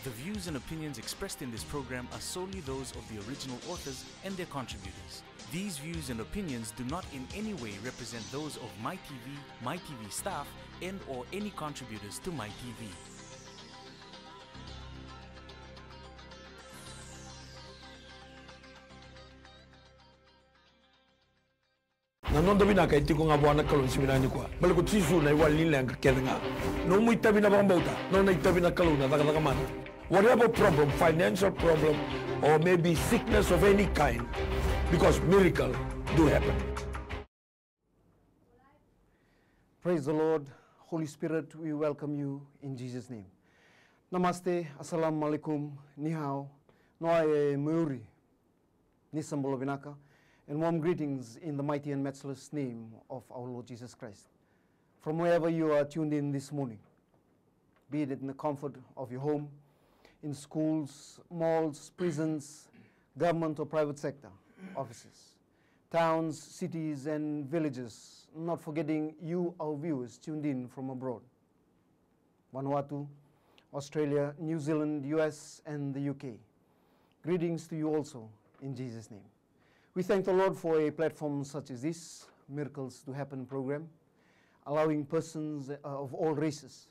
The views and opinions expressed in this program are solely those of the original authors and their contributors. These views and opinions do not in any way represent those of MyTV, MyTV staff, and or any contributors to MyTV. Nanondo binaka itiko nga bwana kalon siminani kwa baliku tisu na iwali lenga kedenga no mu itabina bambauta no na itabina kalona daga mana whatever problem, financial problem or maybe sickness of any kind, because miracle do happen. Praise the Lord. Holy Spirit, we welcome you in Jesus' name. Namaste, assalamu alaikum, ni hao, noae muri, nisambolo binaka, and warm greetings in the mighty and matchless name of our Lord Jesus Christ. From wherever you are tuned in this morning, be it in the comfort of your home, in schools, malls, prisons, government or private sector, offices, towns, cities, and villages, not forgetting you, our viewers, tuned in from abroad. Vanuatu, Australia, New Zealand, US, and the UK. Greetings to you also in Jesus' name. We thank the Lord for a platform such as this, Miracles to Happen program, allowing persons of all races,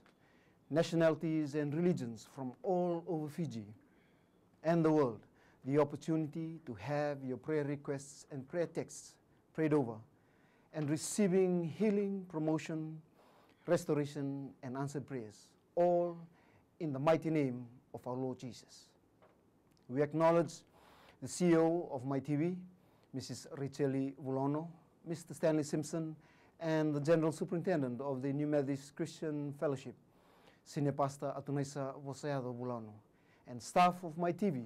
nationalities, and religions from all over Fiji and the world the opportunity to have your prayer requests and prayer texts prayed over and receiving healing, promotion, restoration, and answered prayers, all in the mighty name of our Lord Jesus. We acknowledge the CEO of MyTV, Mrs. Richeli Vulono, Mr. Stanley Simpson, and the General Superintendent of the New Methodist Christian Fellowship, Senior Pastor Atunaisa Voseado Vulano, and staff of MyTV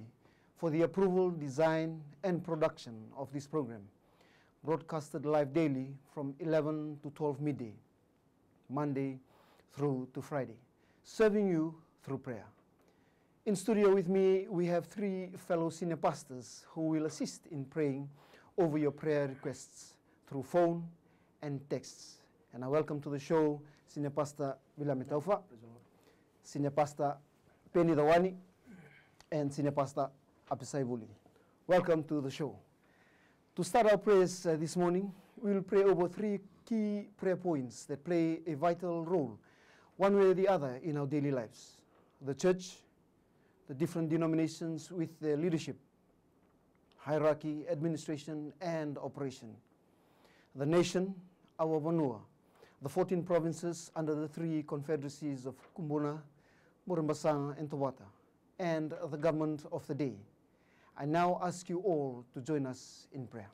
for the approval, design, and production of this program, broadcasted live daily from 11 to 12 midday, Monday through to Friday, serving you through prayer. In studio with me, we have three fellow senior pastors who will assist in praying over your prayer requests through phone and texts. And I welcome to the show Senior Pastor William Taufa, Senior Pastor Penny Dawani, and Senior Pastor Apisai Buli. Welcome to the show. To start our prayers this morning, we will pray over three key prayer points that play a vital role, one way or the other, in our daily lives. The church, the different denominations with their leadership, hierarchy, administration, and operation. The nation, our Vanua, the 14 provinces under the three confederacies of Kumbuna, Murambasang, and Tawata, and the government of the day. I now ask you all to join us in prayer.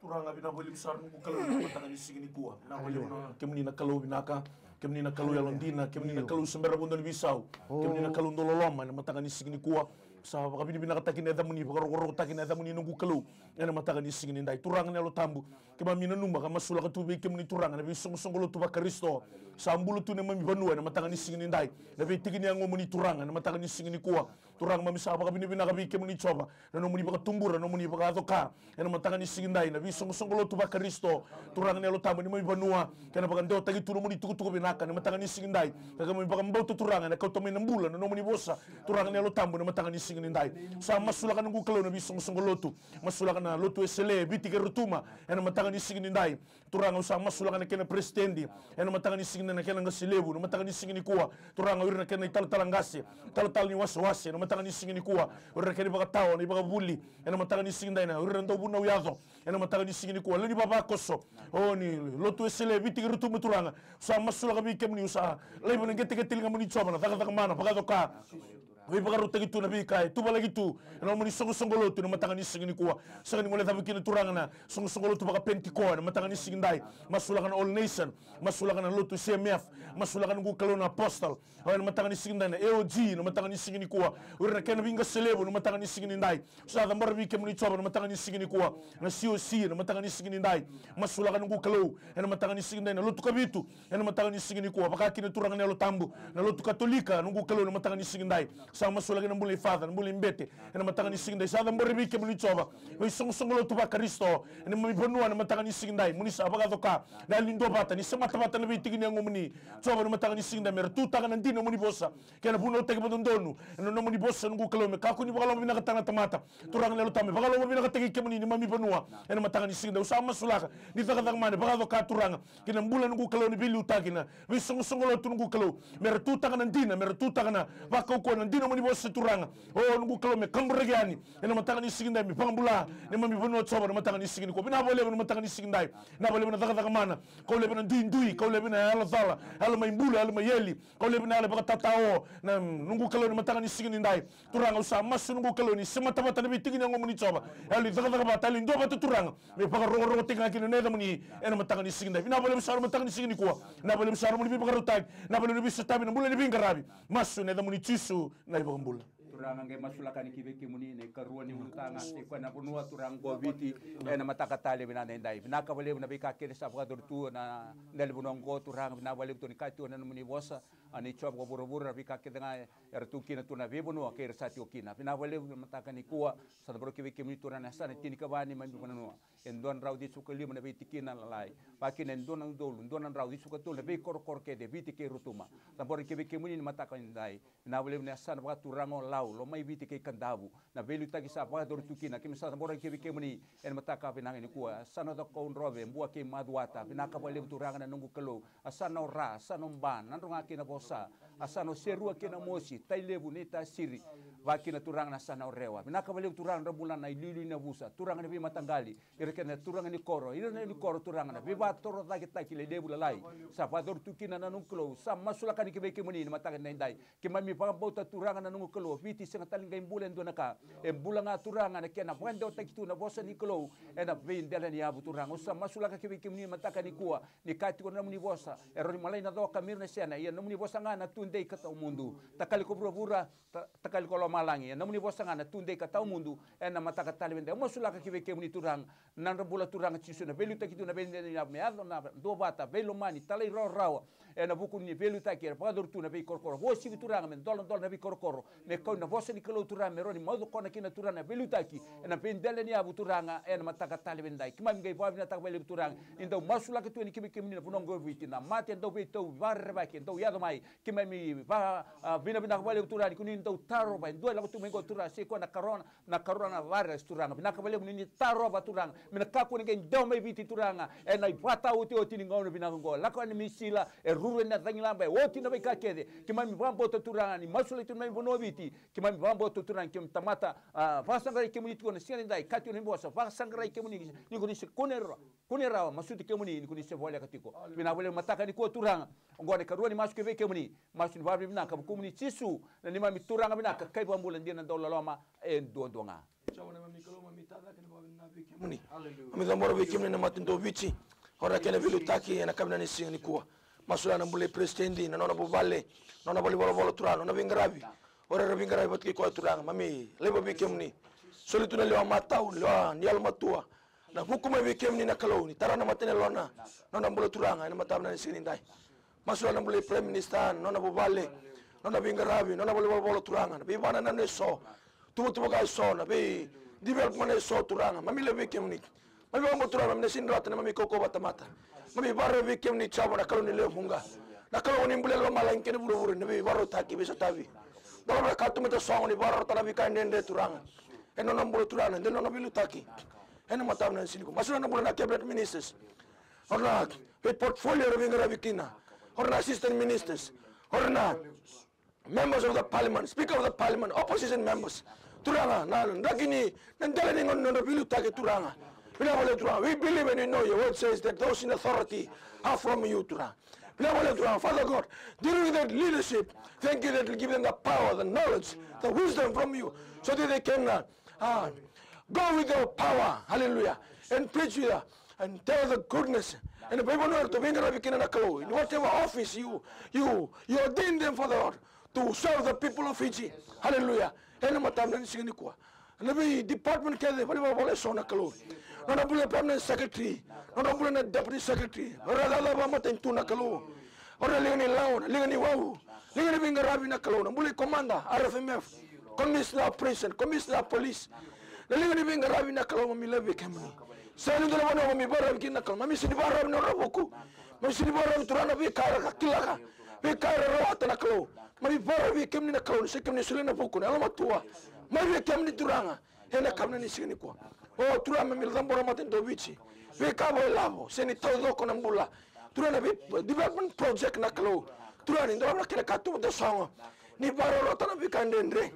Turanga binaboli besar nunggu kalau matanga ni sigini kuah. Naboli kemni na kalau binaka, kemni na kalau yalondina, kemni na kalau sembera bondo ni bisau, kemni na kalau ndololoma na matanga ni sigini kuah. Sa kami binakatakin na damuni, pagkarokoro takin na damuni nunggu kalau, yan na matanga ni sigini ndai. Turanga na lo tambu, kema minanumba kama sula katubi kemni turanga na bisong lo tuba Kristo. Sa ambulo tu na mami banua na matanga ni sigini ndai. Na bitigini ang ngomuni turanga na matanga ni sigini kuah. Turang mami sa kami binakabi kemni choba, na nomuni pagatumbura, nomuni pagatoka, yan na matanga ni sigini ndai na bisong lo tuba Kristo. Turang na lo tambu ni mami banua, kaya pagandeo tagi tu nomuni tuku binaka na matanga ni sigini ndai. Kaya mami pagambau tu turanga na kautomi nambula na nomuni bosa. Turang na lo tambu na matanga ni sigini ndai. Sa masulakan nunggu kalau na bisong lotu, masulakan na lotu esele biti kerutuma, yan na matanga ni sigini ndai. Turang sa masulakan na kena presidendi, yan na matanga ni sigini na kena ngasilebu, na matanga ni sigini kuwa. Turang urir na kena ital-talangasi, tal-tal ni waswasi, na matanga ni sigini kuwa. Urir na kena ibagatawa, na ibagabuli, yan na matanga ni sigini ndai na urir na buna uyado, yan na matanga ni sigini kuwa. Lani babakoso, oh ni lotu esele biti kerutuma turanga. Sa masulakan bikem ni usaha, lai mo nang gete-gete nga mo ni choba na taka-taka mana, pagatoka. May pagkaruta gitu na bikay, tuba lagi tu, ano mo ni songo-songolo tu na matanga ni sigini kuwa. Sa kaning wala tabi kinaturangan na songo-songolo tu baka pentikoa na matanga ni sigindai. Masulakan All Nation, masulakan ang lotu CMF, masulakan ang gukalo na Apostle, o na matanga ni sigindai na AOG na matanga ni sigini kuwa. Uri na kaya nabinga selebo na matanga ni sigindai. Sa ata marabi kaya mo ni choba na matanga ni sigini kuwa. Na COC na matanga ni sigindai. Masulakan ang gukalo, na matanga ni sigindai na lotu kabitu, na matanga ni sigini kuwa. Baka kinaturangan na lotambu, na lotu katolika, na gukalo na matanga ni sigindai. Sama sulagi na mbuli Father, mbuli mbete. Ena matanga ni singdai. Sada mbori bike muli choba. Oi song-songolo tuba Kristo. Ena mami benua na matanga ni singdai. Muni sa abaga toka. Na lindo bata ni semata-mata lebih tinggi ni ngomuni. Coba na matanga ni singdai mer tu tangan nanti no muni bosa. Kena buno tege badondonu. Ena no muni bosa ngu kalome. Kaku ni bagalo mabina katanga tamata. Turang lelo tame. Bagalo mabina kategi kemuni ni mami benua. Ena matanga ni singdai. Usama sulaka. Ni takatang mane. Bagalo ka turanga. Kena bulan ngu kalome ni bilu tagina. Oi song-songolo tu ngu kalome. Mer tu tangan nanti na. Mer tu tangan na. Bakau ko nanti no muni bosa turanga. Oh ngu kalome kamburagani. Ena matanga ni singdai mi pangambula. Ni mami benua coba na matanga ni singdai. Ko bina boleh na matanga ni singdai. Na boleh na takatang mana. Kau lebih na dui, kau lebih na ala main bulu, ala main yeli, kau lebih na ala bakatao, na nunggu kalau ni matanga ni singin indai, turang usah masuk nunggu kalau ni semata-mata lebih tinggi yang ngomong ni coba, ali takatang bata, ali dua batu turang, me pakai rongo tinggal kini neda muni, ena matanga ni singin indai, na boleh besar matanga ni singin ni kuah, na boleh besar muni pakai rotai, na boleh lebih setabi, na boleh lebih garabi, masuk neda muni cisu, na ibu kembul. Turang nge masulakani kibeki muni ne karuan ni multanga te kwana bunua turang goviti na mataka tale bina ndai bina ka bale na bika kere sa bga dortu na ndel bunongo turang bina bale to ni katu na muni bosa ani chob go buru bika ke nga ertu kina tuna be bunua ke sa ti okina bina bale mataka ni kuwa sa bro kibeki muni turana sa ni tini ka bani man bunua endon raudi sukali na be tikina lalai pakin endon ndon raudi sukatul be kor ke de biti ke rutuma sa bro kibeki muni mataka ndai bina bale na sa bga turango lo mai viti ke kandavu na velu tagi sa pa dor tukina ke misa bora ke muni en mataka binang ni kuwa sana do kon robe mbua ke maduata binaka bole turanga na nungu kelo asana ora asana mban nandonga ke na bosa asana serua ke na mosi tailebu ni ta siri vakina turanga na sana orewa binaka bole turanga bulan na lilu na busa turanga ni matangali ireke na turanga ni koro ira ni koro turanga na viva toro tagi taki le lebu lalai sa pa dor tukina na nungu kelo sa masulaka ni ke muni mataka ndai ke mami pa bota turanga na nungu kelo viti senga talinga imbulan do naka e bulanga turanga na kena pwende otakitu na bosa ni kelo e na vendela ni abu turanga usa masulaka ke muni mataka ni kuwa ni kati ko na muni bosa e rori malai na do kamirna sena ia na muni bosa ngana tunde kata mundu takali ko bura takali ko malangi na muni bosa ngana tunde kata mundu e na mataka tali vende masulaka ke muni turanga na bula turanga chisu na velu takitu na vendela ni abu meado na do bata velo mani talai rawa e na buku ni velu takir pa dortu na be korkoro bosi turanga men dolon na be korkoro me ko na bosa ni kelo turanga meroni modo kona kina turanga velutaki ena pendele ni abu turanga ena mataka tali bendai kima ngai babi na takbele turanga indo masula ke tu ni kimi kimi na punongo vitina mate ndo beto varba ke ndo yado mai kima mi va vina kabale turanga kuni ndo taro ba ndo la tu mengo turanga se ko na corona virus turanga bina kabale ni taro ba turanga mina kako ni ndo mai viti turanga ena ipata oti ni ngono bina ngo la ko ni misila e ruru na dangilamba oti na bika kede kima mi vambo turanga ni masula tu mai bono viti kima mi vambo turanga kim tamata vasangrai kemuni tu na sian dai kati ni bosa vasangrai kemuni ni ko ni se kunera masuti kemuni ni ko ni se volia katiko bina bole mataka ni ko turanga ngone ka ruani masu ke kemuni masu ni babi bina ka kemuni cisu na ni mami turanga bina ka kai bambulan dia na do loloma e donga chawana mami kalo mami tada kan babi na be kemuni mami zamoro be kemuni na matindo vici ora kene vilu taki na kabina ni sing ni kuwa masula na bule prestendi na nona bobale nona bole bolo turano na vingravi ora rabingara bat ki ko turanga mami lebo bikem ni solitu na lewa matau lewa ni almatua na hukuma bikem ni na kalau ni tarana matene lona nona bolo turanga na matau na sini ndai masula na bole prime minister nona bobale nona bingarabi nona bolo turanga na bibana na ne so tumu ga so na be development so turanga mami lebo bikem ni mami mo turanga mami sin rat na mami koko batamata mami barre bikem ni chabo na kalau ni le hunga na kalau ni bule lo malangke ni buru ni be baro taki bisa tabi dalam katu meta song ni barar tanabi kainende turanga eno nambulu turanga ndeno nabilu taki eno matam na siniku masuna na bulan cabinet ministers orna with portfolio rovingara vikina orna assistant ministers orna members of the parliament speaker of the parliament opposition members turanga na ndakini ndele ni ngono nabilu taki turanga bila wale turanga we believe and you know your word says that those in authority are from you turanga. Father God, during that leadership, thank you that you give them the power, the knowledge, the wisdom from you, so that they can go with your power, hallelujah, and preach with you, and tell the goodness. And the people know to bring in whatever office you ordain them for the Lord to serve the people of Fiji, hallelujah. And the department kede whatever bole sona kalau. Nona bule permanent secretary, nona bule deputy secretary. Ora la ba maten tu na kalau. Ora lingani laun, lingani wau. Linga binga rabi na kalau na muli komanda RFMF, Commissioner of Prison, Commissioner of Police. Linga binga rabi na kalau mamila bekemni. Saya ni dalam mana mami bara bikin nakal, mami sini bara na rabuku. Mami sini bara turana bi kara kakilaka. Bi kara rawat na kalau. Mami bara bekemni na kalau, sekemni sulina buku na alamat tua. Mami bekemni turanga. Hena kamna ni sini kwa. Oh turama mil dambora matin do bici. Bi kabo lavo, sini tau doko na mbula. Turana bi development project na kalau. Turani ndo abra kila katu de songo ni baro rota na bikandendre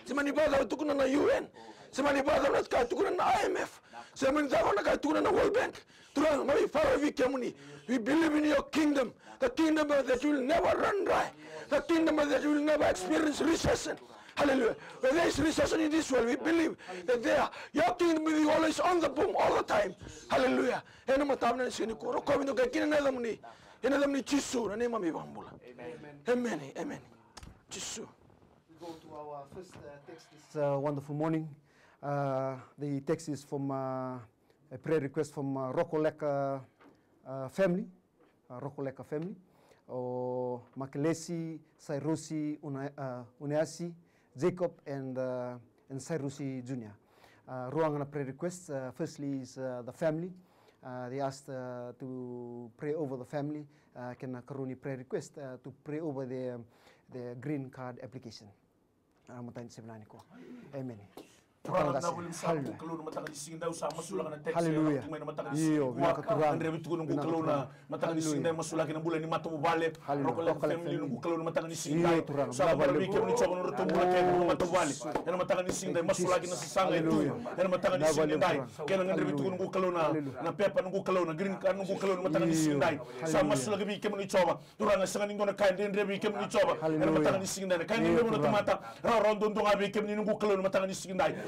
sema ni bada tukuna na UN sema ni bada na tukuna na IMF sema ni bada na tukuna na World Bank turani mabi faro vikemuni we believe in your kingdom, the kingdom that you will never run dry, the kingdom that you will never experience recession. Hallelujah. When there is recession in this world, we believe that your kingdom will be always on the boom all the time. Hallelujah. Ena matamna sini ko ro ko bindo ka kinana damni. Ena damni Jisu na nema mi bambula. Amen. Amen. Jisu. We go to our first text this wonderful morning. The text is from a prayer request from Rokoleka family. Rokoleka family. Or Makelesi, Sairusi, Uneasi, Jacob, and Sairusi Jr. Ruangana prayer requests. Firstly is the family. They asked to pray over the family. Can Karuni prayer request to pray over the green card application. Amen. Hallelujah.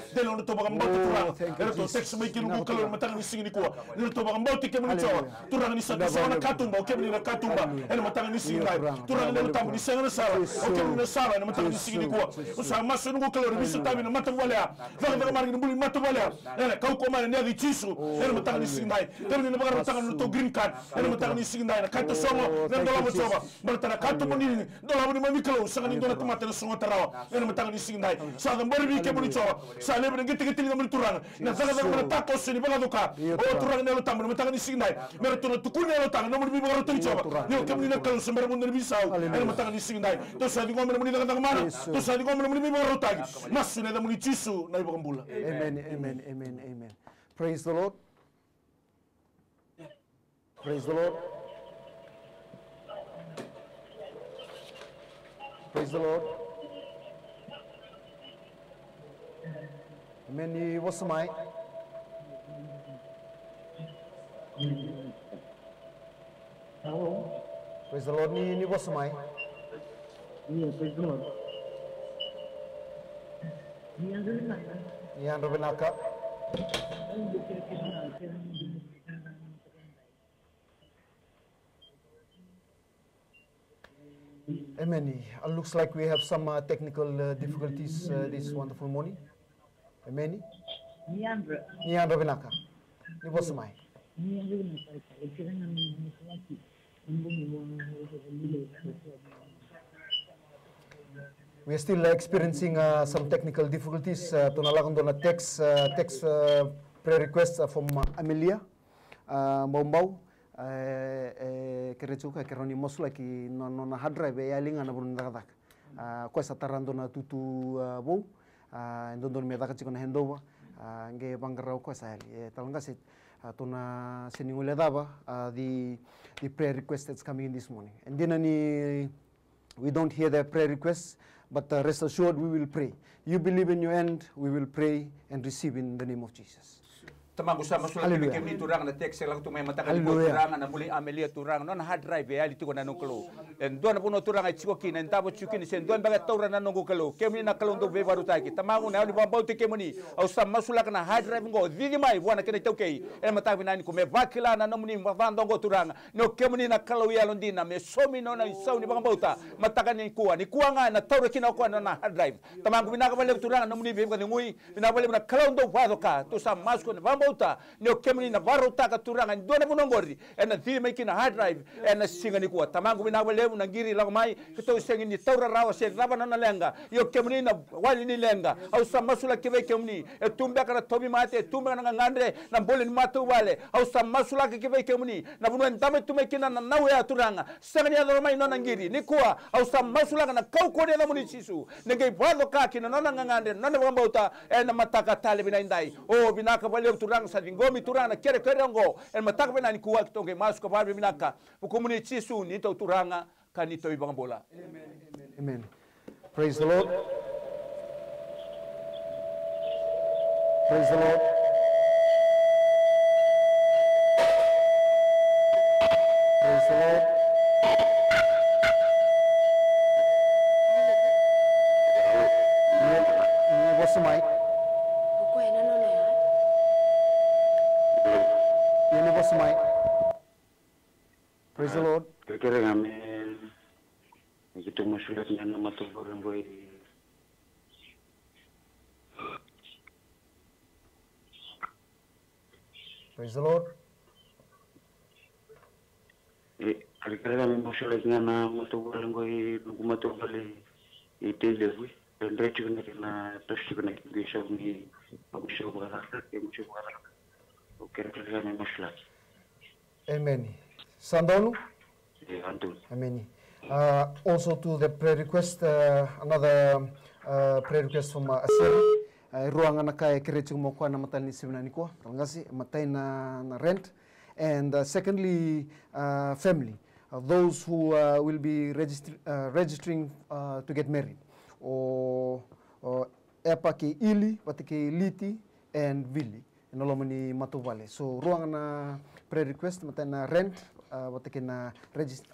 Delon to bagam bauti turang era to sex mai kinu ko kalon matang ni singini ko era to bagam bauti kemni chawa turang ni sa na katumba o kemni na katumba era matang ni singai turang ni tam ni sengana sala o kemni na sala na matang ni singini ko o sa maso no kalon bisu tabi na mata wala daga mar ni buli mata wala era kau ko man ne Jisu era matang ni singai kemni na bagam matang to green card era matang ni singai na kanto somo na dola mo choba bartana kanto mo ni dola mo ni mami kalon sa ni dola tomata na songo tarawa era matang ni singai sa gambar bi kemni choba sa lebre gete na turang na zaga na tako sini baga doka o turang na lutam na matang ni singai mer to tukune na lutam na mo bi baga to choba yo kemni na kalon sember mo na bisau na matang ni singai to sa di ngom na mo ni na mana to sa di ngom na mo ni baga rotagi masu na mo ni Jisu na ibang bula. Amen, amen, amen, amen. Praise the Lord. Praise the Lord. Praise the Lord. Amen. Ni wasamai. Praise the Lord. Ni wasamai. Praise the Lord. Ni Andrew Benaka. Amen. Looks like we have some technical difficulties this wonderful morning. Amen. Ni Andrew Benaka. Ni wasamai. We are still experiencing some technical difficulties. Tunalakan doon na text prayer request from Amelia Bombao. Kerechuka keroni mosula ki non hadra be yalinga na burun dakadak. Ko sa tarando na tutu bo. Ndon me daka chikona hendoba. Nge bangarao ko sa ali. Talanga sit tuna siningule daba the prayer request that's coming in this morning. And then we don't hear the prayer requests. But rest assured, we will pray. You believe in your end, we will pray and receive in the name of Jesus. Tamago sa masulat ni kemni turang na text lang tumay matagal ko turang na muli Amelia turang no na hard drive ya liti ko na nung kalo en doon na puno turang ay chikokin en tabo chukin sen doon bagat tawra na nung kalo kemni na kalong do be baru taki tamago na ni bambauti kemni au sa masulat na hard drive ngo vigi mai buana kene tawkei en matabi na ni ko me vakila na nomni mavando ngo turang no kemni na kalo ya londina me somi no na isau ni bambauta matakan ni kuwa nga na tawra kina ko na hard drive tamago binaka bale turang nomni be ngui binabale na kalong do vado ka to sa masko na bauta ni o kemni na varo taka turanga ndona bunongori ena di mai kina hard drive ena singa ni kuwa tamangu bina wale na ngiri la mai kito sengi ni taura rawa se raba na lenga yo kemni na wali ni lenga au samasula kive kemni e tumbe kana tobi mate tumbe na ngandre na bole ni matu wale au samasula kive kemni na bunu ndame tume kina na nawe ya turanga senga ni ya mai na ngiri ni kuwa au samasula kana kau ko na muni sisu ngai bwado ka kina na ngandre na bauta ena mataka tale bina indai o binaka wale turanga sa ngomi turanga kere ngo en mataka bina ni kuwa kitonge masu ko barbe binaka bukumuni sisu ni to turanga kanito ibang bola. Amen. Praise the Lord. Praise the Lord. Praise the Lord. What's the mic? What's the mic? Praise the Lord. Kira kami kita masulatnya nama Tuhan boy. Praise the Lord. Kira kami masulatnya nama Tuhan boy. Nunggu Tuhan balik itu lebih. Dan juga kena terus juga nak bisa ni bisa bergerak, bisa bergerak. Kira kami masulat. Amen. Sandonu. Amen. Also to the prayer request, another prayer request from Asiri. Ruang anak kaya kerja mo ko na matal ni sebenarnya ko. Terima kasih matay na rent. And secondly, family. Those who will be registering to get married. O epa ke ili, pati ke liti, and vili. Inolomani matuvale. So ruang na prayer request matay na rent. Wata kena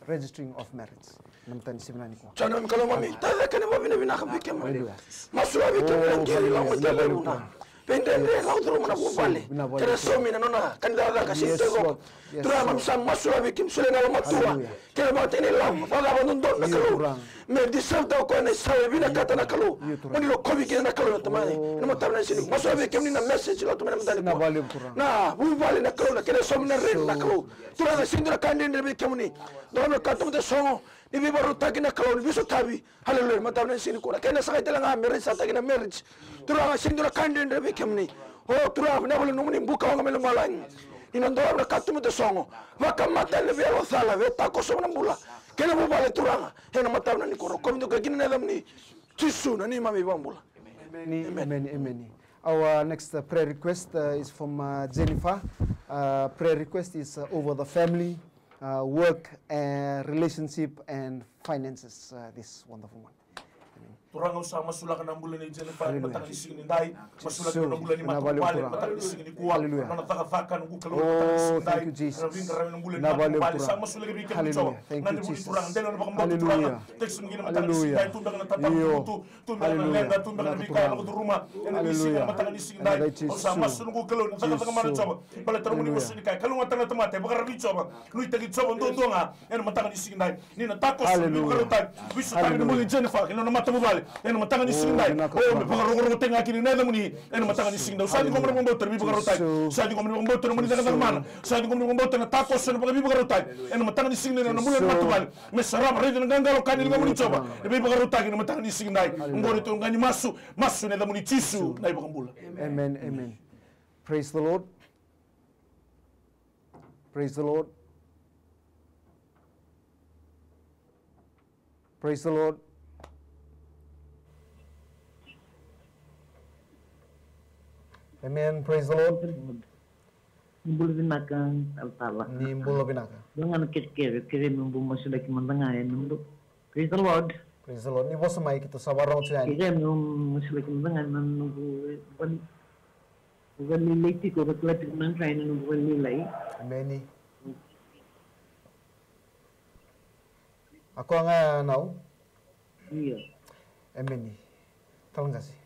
registering of marriage. Namtan sebenarnya ko. Jangan kalau mami, tadi kan mami na binakabik kami. Masuk abik kami lagi lang mataluna. Pendende lau terus mana bubale. Kena somi na nona kandara kasih tego. Terus mami sam masuk abik kim sulen alam matua. Kena mati ni lam. Pada abandon na kalau. Me disau tau ko na sawe bina kata na kalau. Mani lo kobi kena na kalau na tamai. Na matam na sini. Masuk abik kim ni na message lo tu mana mantani ko. Na bubale na kalau na kena somi na ren na kalau. Terus na sindra kandin na abik kim ni. Dono kata mata songo. Ibi baru taki na kalau ni bisu tabi. Haleluya matam na sini ko. Kena sakit telang marriage sa taki na marriage. Turang sindra kandin na abik kim ni. Oh turang na boleh numuni buka orang melu malang. Inandoa na katu mata songo. Maka mata le velo sala ve tako somo na mula. Kena bubale turanga. Hena matam na ni koro. Komi to kagina na dam ni. Tisu na ni mami bambula. Amen. Our next prayer request is from Jennifer. Prayer request is over the family, work, relationship, and finances. This wonderful one. Turang usah masuk ke bulan ini Jennifer matang di sini dai masuk ke bulan ini matang matang di sini kuat mana tak fakan ku kalau matang di sini dai ring keramin bulan ini matang sama masuk lagi bikin coba nanti bulan turang dan orang bakal turang teks mungkin matang di sini dai tunda kena tatap tu tunda kena lenda tunda kena bikin kalau tu rumah yang di sini matang di sini dai usah masuk ku kalau tak mana coba bala termuni masuk kai kalau matang temate bakar bi coba lui tegi coba ndonga yang matang di sini dai ni na takos bi bakar tai bisa tapi mulai Jennifer kena matang balik eno matanga ni singdai o me pagaro tenga kini neda muni eno matanga ni singdai sa di komre momboter bi pagaro tai sa di komre momboter muni daga mana sa di komre momboter na takos eno pagabi pagaro tai eno matanga ni singdai na mulen matual me sarab rede na gangalo kanil ga muni coba bi pagaro tai eno matanga ni singdai ngori to ngani masu neda muni tisu na ibakambula. Amen. Praise the Lord. Praise the Lord. Praise the Lord. Amen. Praise the Lord. Nimbul binaka altala. Nimbul binaka. Dengan kiri numbu masuk lagi mendengar ya numbu. Praise the Lord. Praise the Lord. Ni bos mai kita sabarang tuan. Kiri numbu masuk lagi mendengar numbu. Bukan nilai ti ko baklat nan try na numbu nilai. Amen. Ako nga now. Iya. Amen. Terima kasih.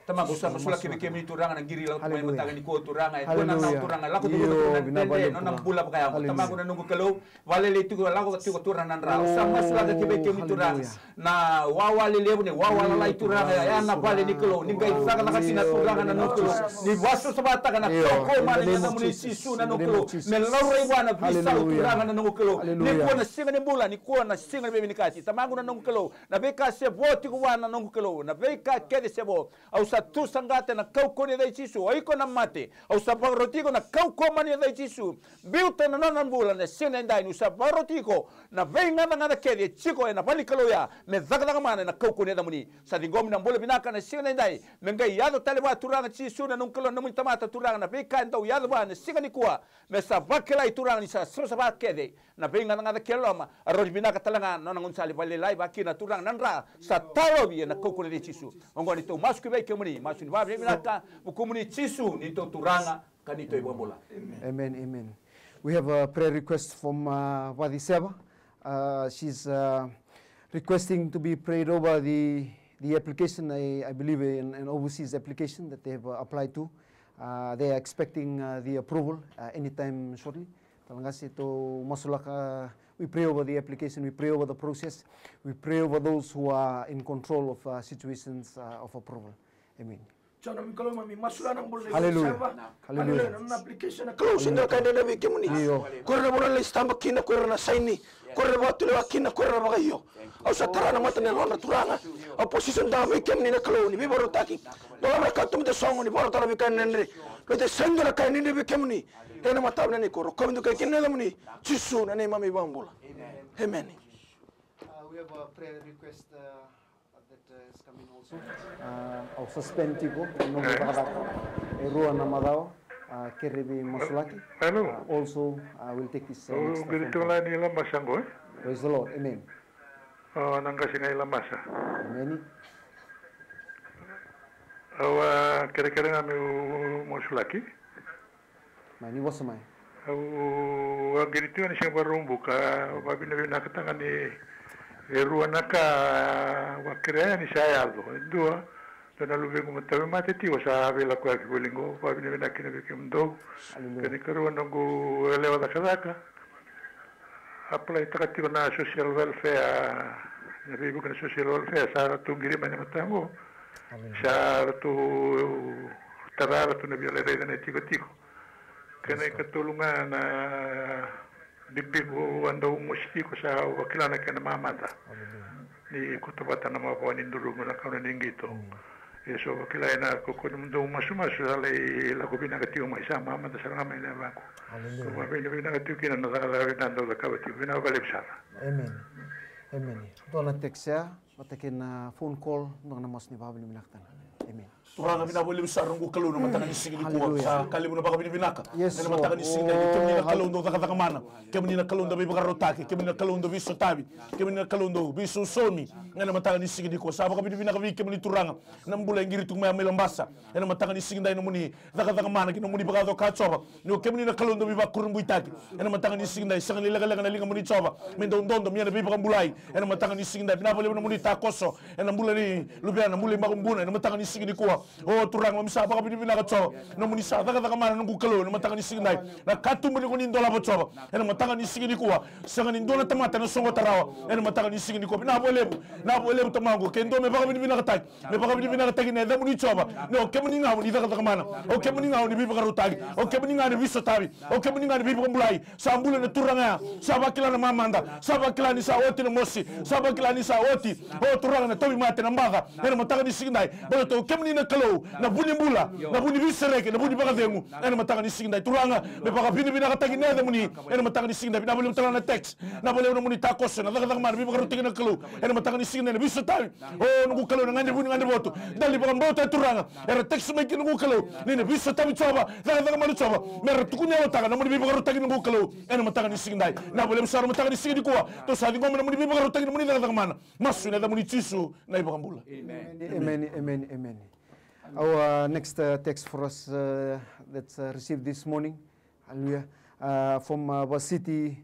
Tamago sa masula kibike mi turanga nang giri laut may Hallelujah. matanga ni ko turanga e Hallelujah. nang turanga lako Iyo, tugo turanga binabalik tele ko no nang ba? pula pa kaya Hallelujah. tamago na nungu kalo wale le tugo lako tugo turanga nan ra sa masula ka kibike mi turanga Hallelujah. na wawa le lebu ne wawa la lai turanga ya na vale ni kalo ni gai saka na kasina turanga na nungu ni waso sabata kana Iyo, koko in the mani name na of muni Jesus. sisu na In the nungu name kalo of Jesus. me laura iwana bisa Hallelujah. turanga na nungu kalo ni Hallelujah. ko na singa ni bula ni ko na singa ni ni kati tamago na nungu kalo na beka se voti ko wana nungu kalo na beka kede se bo au sa tu sangate na kau ko ni dai sisu ai ko na mate au sa parotiko na kau ko mani dai sisu biuta na nan bula na singa ndai nu sa parotiko na venga na kede chiko na pali kalo ya me zaga mana na kau ko ni da muni sa dingom na bola binaka na singa ndai me ngai yado taleba turanga sisu na nungu kalo na mun tamata turanga na beka ndau yado ba na singa ni kuwa me sa bakela turanga ni sa so sa ba kede na venga na kelo ma aroj binaka talanga na ngun sali pali lai ba kina turanga nanra sa tawabi na kau ko ni sisu ngoni to masku be kemuni masu ni ba binaka bukumuni sisu ni to turanga kanito ibobola. Amen, amen. We have a prayer request from Vadiseva. She's requesting to be prayed over the application, I believe an overseas application that they have applied to. They are expecting the approval anytime shortly. We pray over the application, we pray over the process, we pray over those who are in control of situations of approval. Amen. Hallelujah. Hallelujah. Application na close ndio kaenda na wiki muni. Korna bona le stamba kina korna saini. Korna botu le wakina korna bagayo. Au satara na mata ne lona turanga. Opposition da wiki muni na close ni biboro taki. Dola mereka tu mite songo ni boro tara wiki nendre. Kete sengera kaini ni wiki muni. Ena mata ne koro. Komi ndio kina na muni. Jisu na ne mami bambula. Amen. We have a prayer request that is coming also. Au suspend tiko no bakada erua na madao kerebi masulaki. Also will take this next phone call. Ni la masango eh. Praise the Lord. Amen. Nanga singa la masa. Amen. Awa kere ngami masulaki. Mani wasamai. Au ngiritu ni singa rumbu ka babina katanga ni erua naka wakrea ni saya aldo dua dona lubengu matawe mate tiwa sa vela kwa kibolingo kwa bine bina kina bikimdo kani karuwa nongu elewa da kadaka apply takati na social welfare na bibu kana social welfare sa tungiri mane matango sa tu tarara tu nabi alai na tiko kana katulunga na dibibu ando musiki sa wakilana kana mamata ni kutubata na maboni ndurungu na kauna ningito eso wakila ina kokoni mndo masuma sale la kopina katio maisa mamata saranga ina bako kwa bina katio kina na dala ndo la kabati bina vale bisara. Amen. Amen. Dona texia matakin phone call na mas ni babili minaktan. Amen. Turanga bina boleh besar nunggu kalau nama tangan isi ni kuat. Sa kali muna baka binaka. Yes, nama tangan isi ni kemini na kalau ndo taka mana. Kemini na kalau ndo bibi karotaki. Kemini na kalau ndo bisu tabi. Kemini na kalau ndo bisu somi. Nama tangan isi ni kuat. Sa baka binaka bi kemini turanga. Nambula ngiri tu maya melambasa. Nama tangan isi ni muni taka mana. Kino muni baka do kacoba. Nyo kemini na kalau ndo bibi kurumbu itaki. Nama tangan isi ni sangat lega na linga muni coba. Mendo ndo miana bibi kambulai. Nama tangan isi ni bina boleh muni takoso. Nambula ni lubiana muli makumbuna. Nama tangan isi ni kuat. Oh turang mamisa baka binibina ka coba no muni sa daga mana nungu kalo no matanga ni signai na katu muni ko nindola ba coba ena matanga ni sigini kuwa sanga ni ndona tamata no songo tarawa ena matanga ni sigini ko na bolebu tamango kendo me baka binibina ka tak me baka binibina ka tak ne da muni coba no ke muni ngaw ni daga mana o ke muni ngaw ni bibi ka rutagi o ke muni ngaw ni biso tabi o ke muni ngaw ni bibi ka mbulai sa mbule na turanga sa bakila na mamanda sa bakila ni sa oti na mosi sa bakila ni sa oti o turanga na tobi mate na mbaga ena matanga ni signai ba to ke muni na kalo na buni bula na buni bisereke na buni bagadengu ena matanga ni sinda turanga me baga bini bina katagi ne de muni ena matanga ni sinda na bole tala na text na bole no muni takos na daga mar bi baga rutinga kalo ena matanga ni sinda na bisu tawi o nugu kalo na ngande buni ngande boto dali baga mboto turanga era text me ki nugu kalo ni ne bisu tawi choba daga mar choba mer tukunya wataga na muni bi baga rutagi nugu kalo ena matanga ni sinda na bole msara matanga ni sinda kwa to sa dingo na muni bi baga rutagi muni daga mana masu na da muni chisu na ibaga mbula. Amen. Amen. Amen. Our next text for us that's received this morning, hallelujah, from Vasiti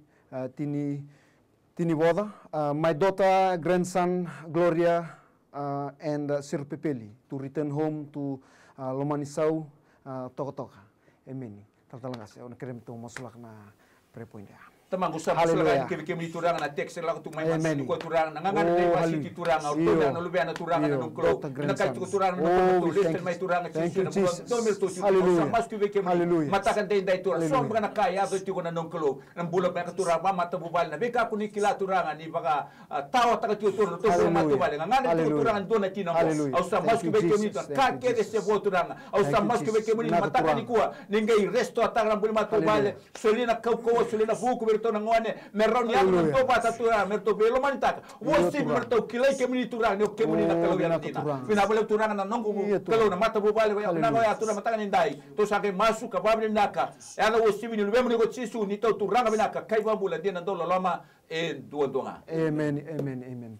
Tini Wada. My daughter, grandson, Gloria and Sirpepeli to return home to Lomanisau, Tokotoka. Amen. Taltalangas. Ona kerem tu masulak na prayer point ya. Tamang usah masalah kan kami turang na teks lang tu main masuk ko turang na ngangan na masih turang au tu na lubi na turang na nungklo na kai tu turang na tu listen mai turang na sisi na domir tu usah mas kami matakan dai turang so bukan kai ya tu ko na nungklo na bulak na turang ba mata bubal na beka kuni kila turang ni baka tawa ta tu turang tu matu bal ngangan tu turang do na tinang au usah mas kami ka ke se bo turang au usah mas kami matakan ni kuah ningai resto atang bul matu bal solina kau solina buku to nangone meron ya to bata turang merto belo mantak wosi merto kilai kemuni turang no kemuni na kalau ya tina pina boleh turang na nongku kalau na mata bubale ya na ya turang matakan indai to sake masuk ka babli naka ya na wosi bini lubem ni gochisu ni to turang binaka kai babula dia na dolo lama dua. Amen, amen, amen.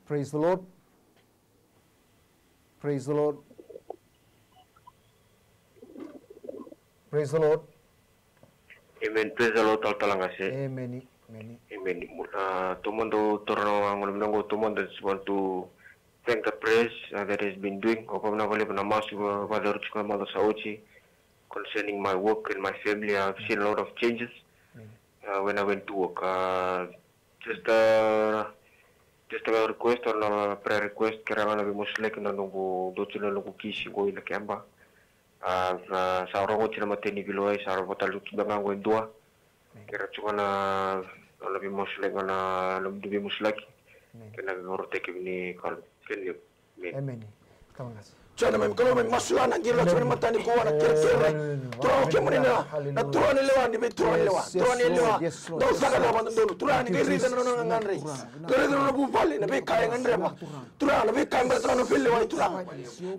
Praise the Lord. Praise the Lord. Praise the Lord. Amen. Praise the Lord. Taltalangase. Amen. Amen. Amen. Tomondo torno angol menongo tomondo just want to thank the praise that has been doing. Opamna vale na masu vale ruchka malo sauchi concerning my work and my family. I've seen a lot of changes when I went to work. Just a request or a prayer request. Kerana nabi muslek na nungu dochuna nungu kisi go ina kamba. Sa orang cina mateni biloi sa orang botalu kibangang wen dua. Kira cuma na lebih muslek na lebih muslek. Kena ngorote kini kalau kini. Amen. Terima kasih. Chana mem kalau mem masulan angila chana matani ko na kere tro kemuni na turani lewa ni turani lewa do saka na bandu do turani geri dan no ngandre geri dan no bu vale na be kay ngandre ba turani be kay ba turani fille wa turani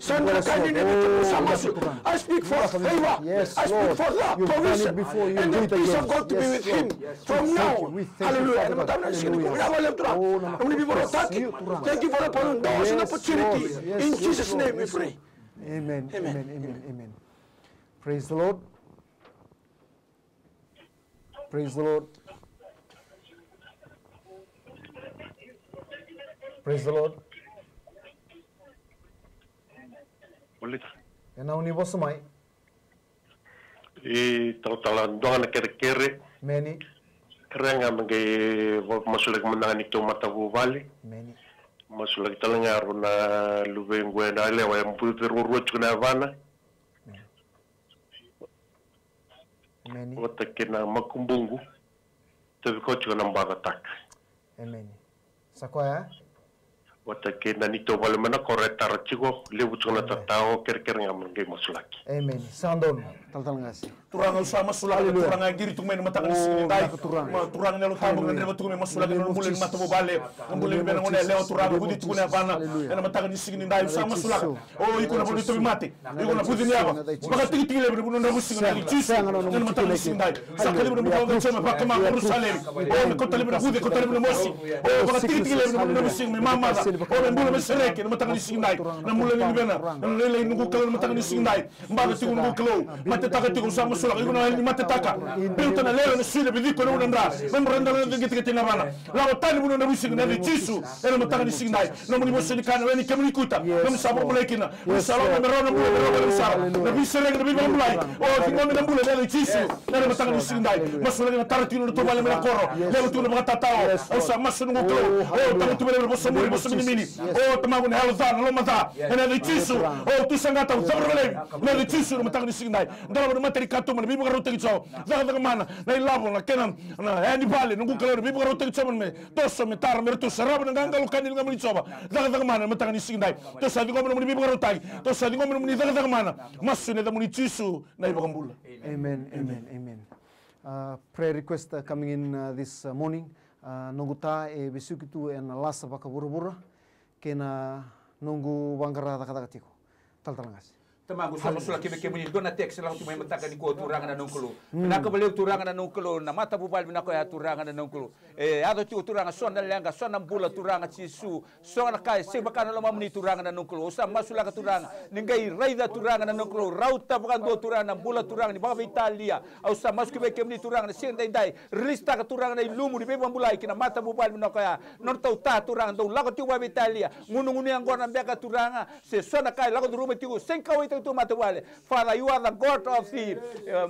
sandra kay ni samasu I speak for favor I speak for the provision and the peace of God to be with him from now hallelujah na matamna sini ko na wala turani amni bi borotaki thank you for the doors and opportunity in Jesus name we pray. Amen. Amen. Amen. Amen. Praise the Lord. Praise the Lord. Praise the Lord. And now ni boss mai. Tautalan doang kere-kere. Many. Keranga mengke masulag menangani to matabu vale. Many. Masulag talanga na lubeng gue na lewa yang puter urut kuna vana. Many. Wata kena makumbungu. Tapi kau juga nambaga tak. Amen. Sakoya. Wata kena nito vale mana koretar chigo lewu kuna tatao kere-kere ngamen ke masulaki. Amen. Sandon. Tal ngasih. Turang usah masulaki turang agiri tung main matakan sini dai. Turang nelo tabung nelo tung main masulaki nambulin mata bobale. Nambulin bena ngone leo turang budi tung na bana. Ena matakan sini dai usah masulaki. Oh iko na budi tu mati. Iko na budi ni apa. Baka tiki le budi na musi na chisi. Ena matakan sini dai. Sakali budi budi chama pakka ma Jerusalem. Oh ko tali budi budi ko tali budi musi. Oh baka tiki le budi na musi mi mama. Oh mbula mesereke na matakan sini dai. Nambulin ni bena. Nele nungu kalo matakan sini dai. Mbaka tiku nungu kalo. Mate taka tiku usah masulaki iko na mate taka. Pero na leo na sile bidiko na unandra. Membranda na ngiti na bana. Lao tani budi na musi na chisu. Ena matakan sini dai. Na muni musi ni kana weni kemni kuta. Na msabo mulekina. Msalo na merona mulekina msalo. Na bisereke na bibang mulai. Oh tinggal na mule na chisu. Na matakan sini dai. Masulaki na taratino to bale na koro. Leo tu na mga tatao. Usa masu nungu klo. Oh tangi tu bele boso muri boso mini. Oh tamago na helza na lomata. Ena na chisu. Oh tu sangata usabrele. Na chisu na matakan sini dai. Ndala na materi kato na bibang rota kitso. Daga mana na ilabo na kenan na hani bale nungu klo bibang rota kitso me. Toso me tar merto sarab na ngangalo kanil ngamli soba. Daga mana matakan sini dai. Tosa di ngomno muni bibang rota. Tosa di ngomno muni daga mana. Masu ne da muni chisu na ibang bula. Amen, amen, amen. Prayer request coming in this morning. Nunguta e bisukitu en lasa baka bura-bura kena nunggu bangkara taka-taka tiko. Tal ngasih. Tamago sa masula kibikimuni dona text lang tumay mataka ni ko turangan na nungkulo. Naka baliw turangan na nungkulo na mata bubal binako ya turangan na nungkulo. Ado ti turangan sona lenga sona bula turangan sisu. Sona kai se bakana lo mamni turangan na nungkulo. Usa masula ka turangan ningai raida turangan na nungkulo. Rauta bakan do turangan na bula turangan ni baka Italia. Usa mas kibikimuni turangan na senda indai. Rista ka turangan na ilumu di bebang bulai kina mata bubal binako ya. Non tau ta turangan do lago ti wa Italia. Ngunu yang gona beka turangan se sona kai lago du ruma ti senkawi tu mata wale. Father, you are the God of the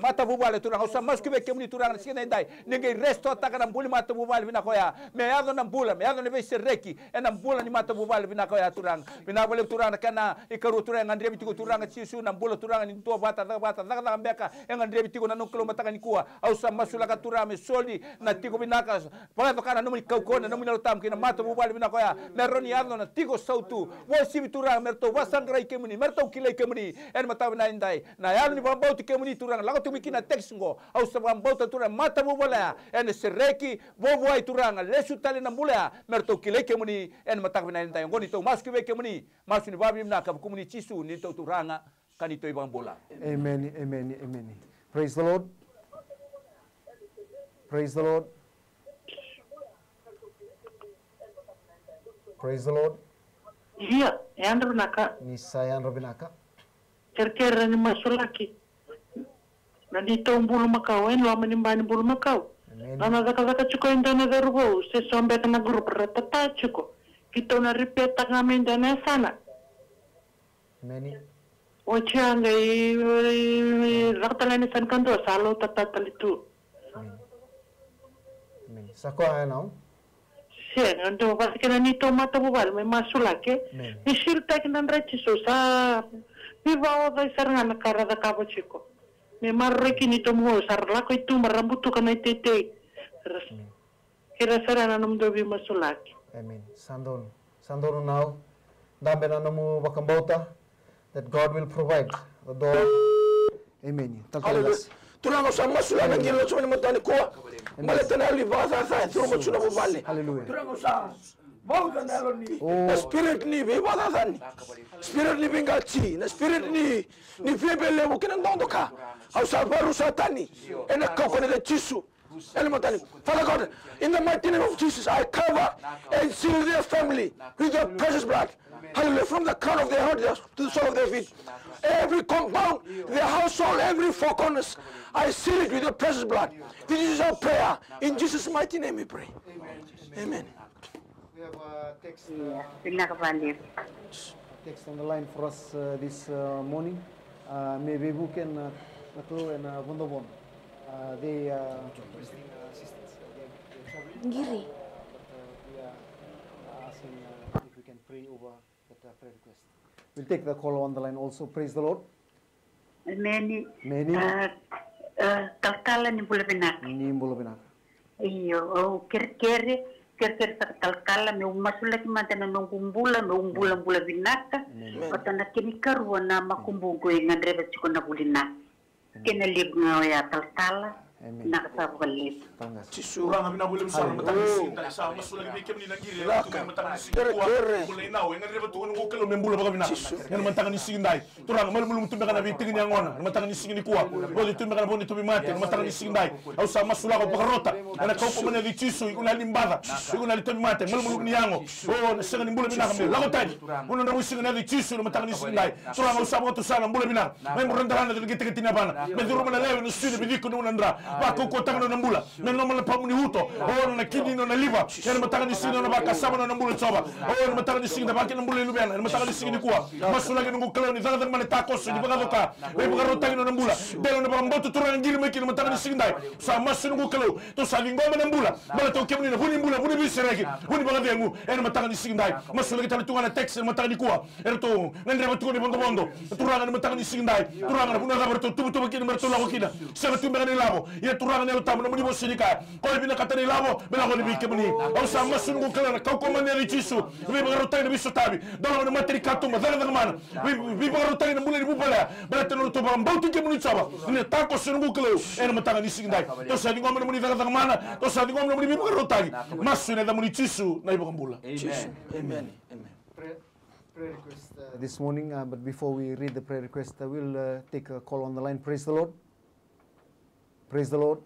mata bubale turang. Usa mas kibe kemuni turang sina indai. Ninguém resto ataka na buli mata bubale binakoya. Meado na bula, meado na vese reki. Na bula ni mata bubale binakoya turang. Binabale turang kana ikaru turang andre bitiko turang sisu na bula turang ni tua bata daga beka. Andre bitiko na nuklo mataka ni kuwa. Usa masula ka turang me soli na tiko binaka. Pala to kana numi kaukona numi na tam kina mata bubale binakoya. Meroni ado na tiko sautu. Wo sibi turang merto wasangrai kemuni merto kilai kemuni. Mataw na indai na yalo ni bambau ti kemuni turang lago tu mikina texngo au sa bambau ta turang mata bobola en sereki bobo ai turang lesu tali na mula merto kile kemuni en mataw na indai ngoni to masku be kemuni masu ni babi na ka komuni cisu ni to turanga kani to ibang bola. Amen, amen, amen. Praise the Lord. Praise the Lord. Praise the Lord. Iya, Andrew naka. Ni saya Robinaka. Kira-kira ni masulaki. Na dito ang bulu Macau, lo manimbani bulu Macau. Na nagkakaka chuko yung nagarubo, se sombe ka nagrupo ratata chuko. Kito na ripeta ngamin dana sana. Many. O siya ngay rakatalan ni San Kando, salo tatatalitu. Amen. Sako ano? Siya, ando kasi kina nito matabubal, may masulaki. Isilta kinandra chiso sa Viva o saranga nakarada kabo chiko. Me marreki ni tomo sarla ko itu marambutu kana tete. Kira sarana num dobi masulaki. Amen. Sandon now. Dambe na namu bakambauta that God will provide the door. Amen. Hallelujah. Tulang usah masula na gilo chuma matani ko. Maleta na liba sa tumo chuna bubale. Hallelujah. Tulang usah Bauta na ni. Na spirit ni be badasani. Spirit ni bengachi, na spirit ni febele mo kinandondo ka. Au sa baru satani. Ena koko na chisu. Father God, in the mighty name of Jesus, I cover and seal their family with your precious blood. Hallelujah. From the crown of their head to the sole of their feet. Every compound, their household, every four corners, I seal it with your precious blood. This is our prayer. In Jesus' mighty name we pray. Amen. We have a text. Text on the line for us this morning. Maybe we can and Wonderbon. They assistants. Giri. We are asking if we can pray over that prayer request. We'll take the call on the line also. Praise the Lord. Many. Talkala ni bula benak. Ni bula benak. Iyo, kere talkala me umasula ki mantana nongumbula me umbula binaka. Otana kini karua na makumbungo ngandreba chiko na bulina. Kena lib ya talkala. Nakasabu kalip. Surang kami na boleh besar matang sinta sama sulang bikin ni nagiri tu matang sinta boleh nau yang ada betul nunggu kalau membula bagai bina yang matang ni sindai turang malu belum tu mereka nabi tinggi yang ona matang ni sini kuat boleh tu mereka boleh tu mati matang ni sindai au sama sulang kau pakarota anak kau kau mana di cisu ikut nali mbada ikut nali tu mati malu belum ni yango oh sengan bula bina kami lagu tadi bukan nabi sengan nali cisu matang ni sindai turang au sama tu sana bula bina main berendahan dari kita ketina bana menjuru mana lewe nusude bidik kuno nandra Bako kota no nambula, no nomala pamu ni huto, o na kini no na liva, yana matanga ni sino na baka sama no nambula coba, o na matanga ni sino na baka nambula lubiana, na matanga ni sino ni kuwa, masula ni nungu kalau ni zala dan mana takos ni baka doka, we baka rotagi no nambula, belo na bamboto turang ngiri meki no matanga ni sino dai, sa masu nungu kalau, to sa lingoma nambula, mala to kemuni na huni mbula, huni bisereki, huni baka dengu, yana matanga ni sino dai, masula kita litunga na teks na matanga ni kuwa, yana to ngandre batu ni bondo, turanga na matanga ni sino dai, turanga na huna zabar to tubu kini merto lako kina, sama tu mbaka ni labo, ya turanga na utamu na muni bosirika, kau bina kata ni labo, bela kau ni bikin muni, au sama sungu kelana, kau kau mana ni cisu, we baka rotai na bisu tabi, dalam na materi katuma, dalam na mana, we baka rotai na muli ni bupala, bela tenu to bambau tu kemuni coba, ini tako sungu kelau, ena matanga ni singdai, to sa dingom na muni dalam na mana, to sa dingom na muni baka rotai, masu na muni cisu na ibu kambula. Amen. Amen. prayer request this morning, but before we read the prayer request, we'll take a call on the line. Praise the Lord. Praise the Lord.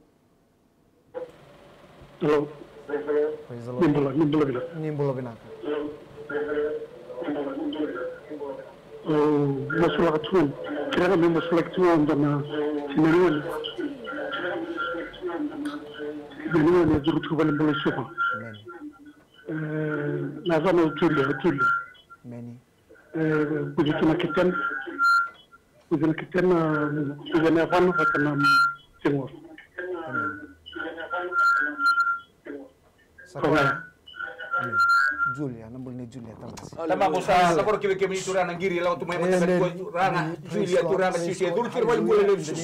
Hello. Praise the Lord. Nimbula Vinaka. Masalah kecil, kira kami masalah kecil dan sinaruan yang jurut kembali boleh suka. Nasa mau Julia. Begitu nak kita punya apa nak semua. Julia, namanya Julia Tamas. Lama bosan, lapor kami turang ngiri laut mai mata ranga Julia turang sisi dur kir wal boleh lesu.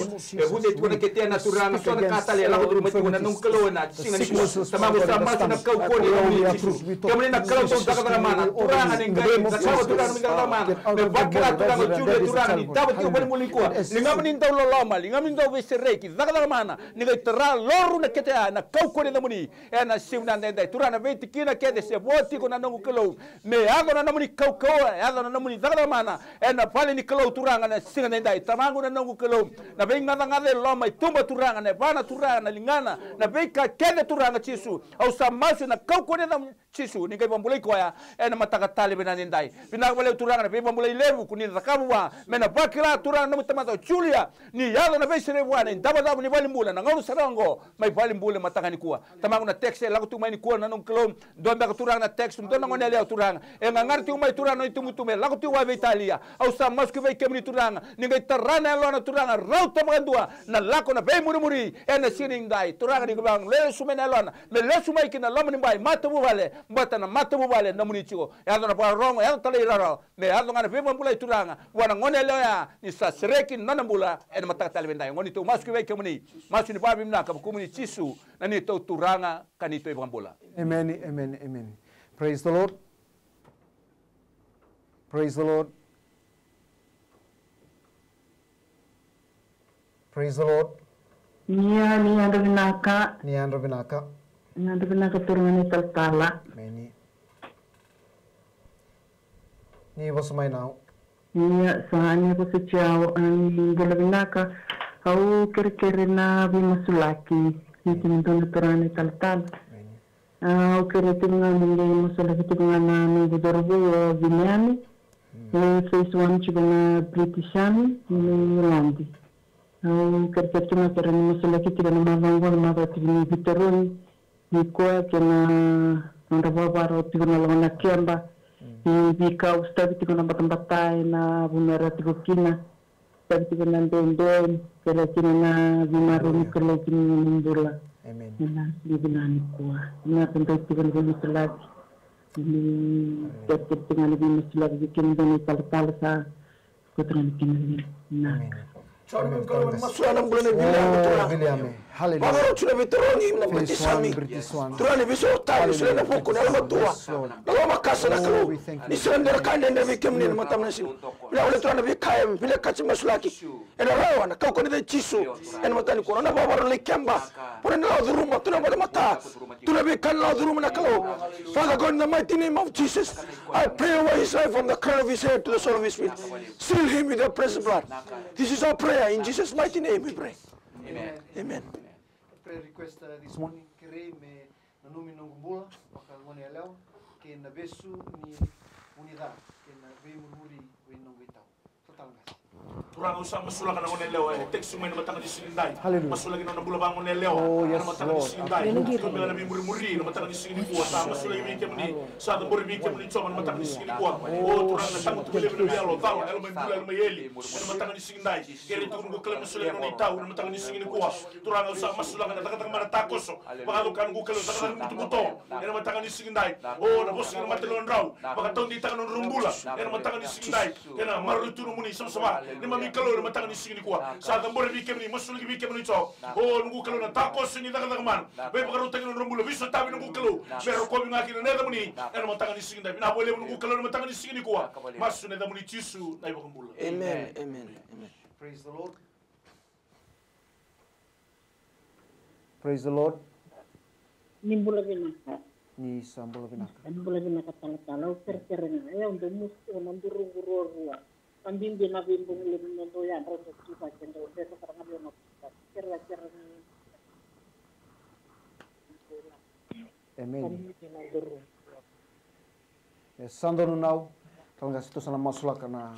Hude tuna ketena turang sona katale laut rumah tuna nung kelona singa ni sama bosan macam nak kau koni kami nak kalau tu dak dak mana turang ani ngai sama turang mi dak mana. Me bakra turang Julia turang ni dapat kau boleh muli kuat. Lingam ni tau loloma, lingam ni tau besereki dak dak mana. Ni ngai terang loru nak ketena nak kau koni namuni. Ena simna ndai turang na veti kina kede se boti kona nung kelou me ago na namuni kau ago na namuni daga mana na pale ni kelou turanga na singa ndai tamangu na nungu kelou na be ngada loma tumba turanga na bana turanga na lingana na be ka kede turanga chisu au samasu na kau kone na chisu ni kai bambulai koya na mataka tali bena ndai bina wale turanga na be bambulai levu kuni zakabuwa me na bakira turanga na mutamato Julia ni yalo na be serewana ndaba ni bali mbula na ngau sarango mai bali mbula mataka ni kuwa tamangu na text lagu tu mai ni kuwa na nungu kelou domba ka turanga na text ndona ngone leo turanga ngarti umai turanga itu mutume lagu tu wa Italia au samas ku vai kemni turanga ningai tarana lona turanga rauta magandua na lako na bei muri na sining dai turanga ni bang le sumena lona me le sumai kina loma ni bai mata bu vale mbata na mata bu vale na muni chigo ya na pa rongo ya tale raro me ya ngana be mbulai turanga wana ngone leo ya ni sa sereki nana mbula mata tale bendai ngoni tu mas ku vai kemni mas ni babi mna ka kumuni chisu na ni to turanga kanito ibang mbula. Amen. Praise the Lord. Praise the Lord. Praise the Lord. Nia ando binaka. Nia ando binaka turun ni taltala. Meni. Ni was my now. Nia sahanya ko sejauh bola binaka. Au kere na bimasulaki. Ni tinutun turun ni taltala. Kere tinga nilai masalah kita dengan minggu dorbo Viniani, phase 1 juga Britishani, ini Landi. Kere tinga kere masalah kita dengan mabangwan mabati ni Viteroni, ni koa kena nanda bawa tiga nalona kiamba, ni bika ustadi tiga namba tembatai na bunara tiga kina, ustadi tiga nandon kere kina na bimaruni kere kina nimbula. Amen. Di binani kuah. Ini akan terjadi dengan selagi. Ini terjadi dengan selagi. Bikin dengan tal sa kuteran kini. Nah. Soalnya kalau masuk dalam bulan bilang Hallelujah. Baru sudah veterani na Britisami. Turani biso tayo sila na poko na matua. Na makasa na kalu. Isrender kanya na bikem ni matam na sin. Bila ulit turana bikayam bila kachi masulaki. Ena rawa na kau kani de chisu. Ena matani ko na babar lekemba. Pura na duruma tuna bada mata. Tuna bikan na duruma na kalu. Father God, in the mighty name of Jesus, I pray over his life from the crown of his head to the sole of his feet. Seal him with your precious blood. This is our prayer in Jesus' mighty name we pray. Amen. Prayer request this morning kere me nanumi nongumbula wakangoni leo ke na besu ni unidad ke na be murmuri we nongwitao total gas Turang usah masula kana ngone leo teks sumen matang di sindai masula gina nabula bangun leo yes matang di sindai kumela na muri na matang di sini kuwa sa masula gibi kemni sa da buri bi kemni choma matang di sini kuwa turang na tangu tule bele lo talo elo membula elo mayeli na matang di sindai kere tu ngu kala masula no itau na matang di sini kuwa turang usah masula kana takatang mana takoso baka kan ngu kala takatang mutu buto na matang di sindai na bosi na matelo ndrau baka tondi takano rumbula na matang di sindai na maru tu muni sama ni mami kalau na matang ni sini kuwa sa tambore bi kemni masul gi bi kemni cho ngu kalau na takos ni daga man be bakaru tagin rumbulo biso tabi ngu kalau pero ko bi ngaki na da muni na matang ni sini na bole ngu kalau na matang ni sini kuwa masu ne da muni chisu na ibo rumbulo. Amen. Praise the Lord. Praise the Lord. Nimbula binaka. ni Sambula Binaka. Sambula Binaka tala-tala kerkereng ya untuk musuh namburu-guru kambing binabimbung limno doyan rasa kita cendol desa karena dia nak kira-kira Amen. Sandonu now kalau nggak situ sana masuk karena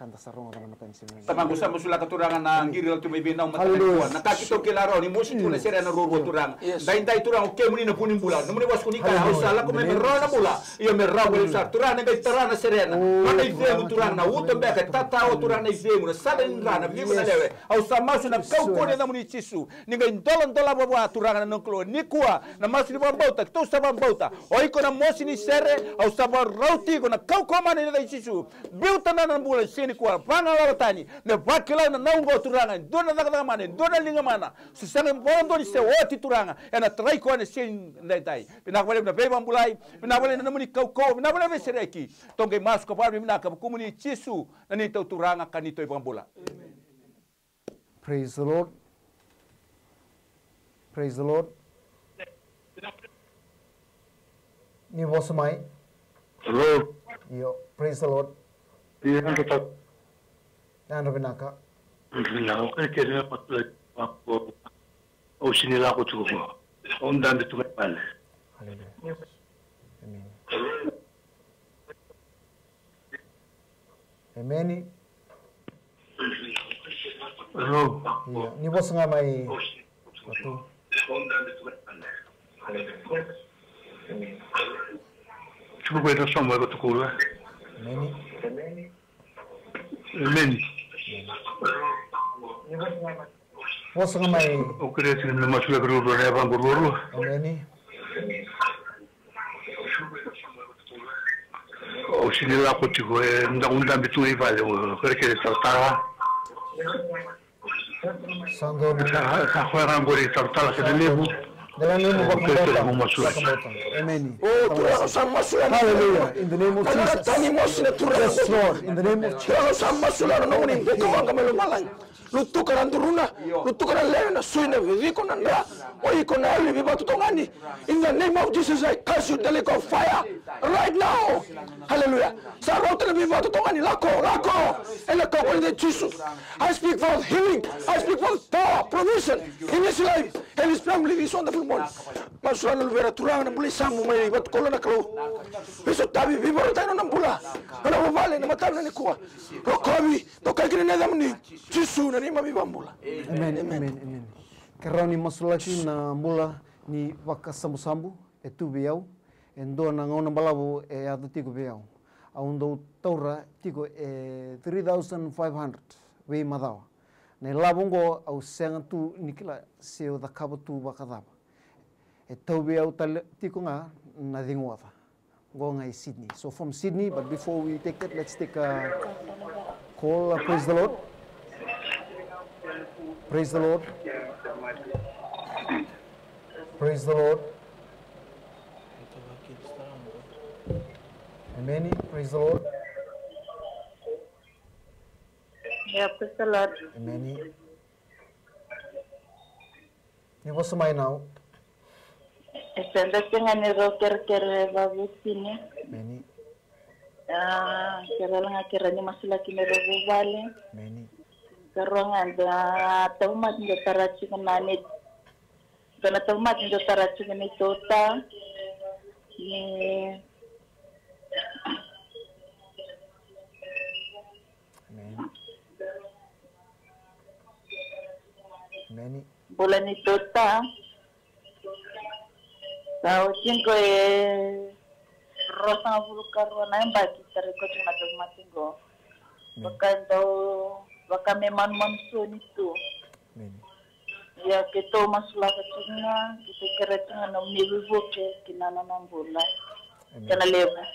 kanta sarong orang mata sini. Tamang usah musula katurangan na ngiril tu may binaw matakuan. Nakakito kilaro ni musi tu na sira na ruro turang. Dain turang okay muni na punin bulan. Namuni was kuni ka usala ko may merona bula. Iyo merra ko usar turang na kay tarana serena. Mana izemu turang na uto beka tatao turang na izemu na saden rana bigo na lewe. Au samasu na kau ko na muni chisu. Ninga dolan bawa turang na nongklo ni kuwa na masu ni bambauta to sa bambauta. Oi ko na mosi ni sere au sabar rauti ko na kau ko mani na chisu. Biuta na bulan sini kuwa panga tani ne bakila na naungo turanga dona daga mana dona linga mana susanga bondo ni se oti turanga ena trai ko ne sin dai pina wale na beba mbulai pina wale na muni kau pina wale vesereki tonge mas ko parmi na ka kumuni chisu na ni tau turanga kanito ibambula. Praise the Lord. Praise the Lord. Ni bosamai. Hello. Yo, praise the Lord. Dia kita Dan Binaka. Binaka kira apa oh sini lah aku tu on dan itu kan. Haleluya. Amen. Amen. Hello. Iya, ni bos ngamai. Waktu. Cuba kita sama aku tu kulah. Amen. Amen. Bos ngamai. Oke, sini masuk ke rumah ni abang berburu. Amen. Oh sini lah aku tu undang betul ni pada kerja serta. Sando. Aku orang boleh serta sedih ni. Dalam nama Bapa. Amen. Oh, Tuhan sama sulam. Hallelujah. In the name of Jesus. Yes, Lord. In the name of Jesus. Sama sulam nongni. Kau angkat melu malang. Lutu karan turuna, lutu karan lena suina viviko nanda. Oi kona ali vivatu tongani. In the name of Jesus, I curse you, the lake of fire right now. Hallelujah. Sarauta na vivatu tongani lako. Ela kau kau Jesus. I speak for healing. I speak for power, provision in his life and his family. His wonderful morning. Masulan luvera turang na mulai samu mai vivatu kola na kalau. Besok tabi vivaro tayo na pula. Ana vale na matam na ni kuwa. Rokobi, tokai kini na damni. Jesus na ni mami bambula. Amen. Karani masulaki na mula ni waka sambu etu biau endo na ngona balabo e adu tigo biau. Aundo taura tigo 3,500 we madawa. Ne labongo au senga tu nikila seo da kabo tu bakadaba. E tau biau tal tigo nga na dingwata. Go nga Sydney. So from Sydney, but before we take that, let's take a call. Praise the Lord. Praise the Lord. Praise the Lord. Amen. Praise the Lord. Yeah, praise the Lord. Amen. Ni was my now. Estando dengan rocker babu sini. Amen. Kira lang kira ni masulaki na robo vale. Amen. Karongan da taumat ndo tarachi kananit. Dona taumat ndo tarachi kanitota. Ni Amen. Amen. bulan itu ta tahu cingko rosa bulu karwana yang bagi teriko cuma tu mati go bahkan tahu bahkan memang monsun itu ya kita masuk lagi cina kita kerja dengan minggu ke kinana nambula kena lepas.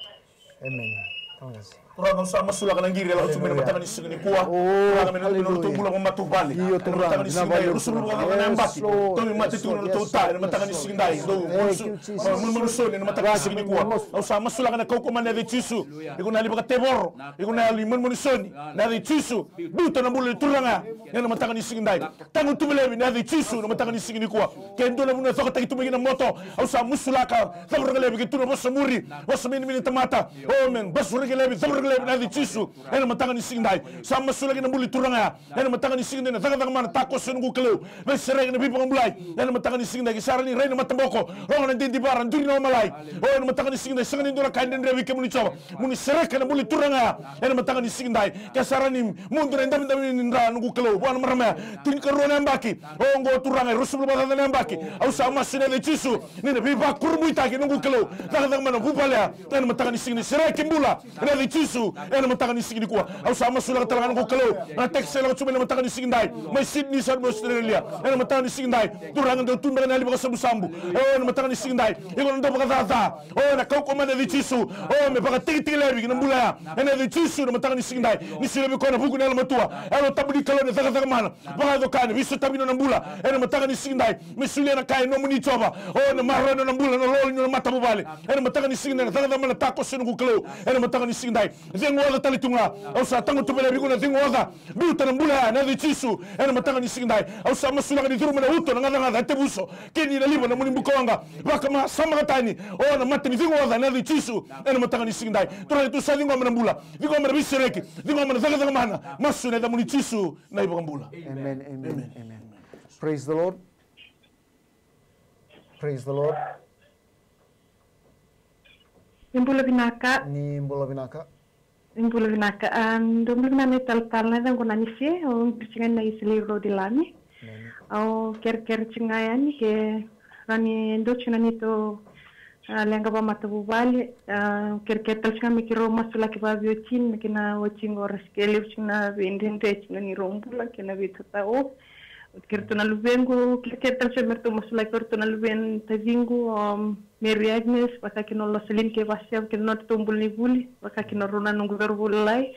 Amen. Terima kasih. Turanga usa masula kana ngiri la utumena matanga ni sigini kuwa. Turanga mena no tumbula ko matubali. Matanga ni sigini rusulu kana mbaki. Tomi mate tu no total matanga ni sigindai. Mun soni matanga ni sigini kuwa. Usa masula kana kau ko mana de tisu. Iku na liba tebor. Iku na limon mun soni. Na de tisu. Buta na mulu turanga. Yana matanga ni sigindai. Tangu tumelewi na de tisu no matanga ni sigini kuwa. Kendo na mun soko taki tumegina moto. Usa musula ka. Sabur lebi ke tu no bosamuri. Bosamini mini tamata. Oh men basur lebi sabur na di tisu ena matanga ni singdai sama sulagi na buli turanga ena matanga ni singdai na taga mana takos sungu kleu be sereng na bipang bulai ena matanga ni singdai kisarani reina matamboko ronga na dindi baran duri no malai o ena matanga ni singdai sangani ndora kaiden rewi ke muni choba muni serek na buli turanga ena matanga ni singdai kisarani mundu na ndami ndami ndra ngu kleu wana marama tin ka rona mbaki o ngo turanga rusul badana na mbaki au sama sune de tisu ni na bipa kurmu itaki ngu kleu taga mana bupala ena matanga ni singdai serek mbula na de tisu ena matanga ni sigini kuwa au sama sula talangan ko kalau na texel ko tumena matanga ni sigindai mai Sydney sa Australia ena matanga ni sigindai turangan do tumbe na liba sabu sambu ena matanga ni sigindai iko ndo baka za na kau ko mana di tisu me baka tiki lebi na mbula ena di tisu na matanga ni sigindai ni sile ko na buku na matua ena tabudi kalau na zaga mana baka do kan bisu tabino na mbula ena matanga ni sigindai mi sule na kai no muni choba na marra na mbula na lol no matabu bale ena matanga ni sigindai zaga mana tako sunu ko kalau ena matanga ni sigindai zengoza talitunga au sa tangu tupele biguna zengoza buta na mbula na de tisu ena matanga ni sigindai au sa masula ni turuma na uto na nganga tebuso keni na libo na muni mbukonga baka ma sama katani na mate ni zengoza na de tisu ena matanga ni sigindai tura tu sa zingo na mbula zingo na bisireki zingo na zaga mana masuna da muni tisu na ibo mbula. Amen, amen, amen. Praise the Lord. Praise the Lord. Nimbula binaka. Nimbula binaka. Nimbula binaka. Nimbula binaka tal na dang kuna nisi. Percingan na isili rodi lani. Ker cingayan ni ke rani ndo cina nito lenga ba mata bubali. Ker tal cinga mikiro masula ke ba biocin mikina watching oras keli cina bindente cina ni rombula kena bitata Kertona lubengu kertal semerto masula kertona luben tavingu Mary Agnes wakakino loselin ke vasia ke not tumbul ni buli wakakino runa nungu verbulai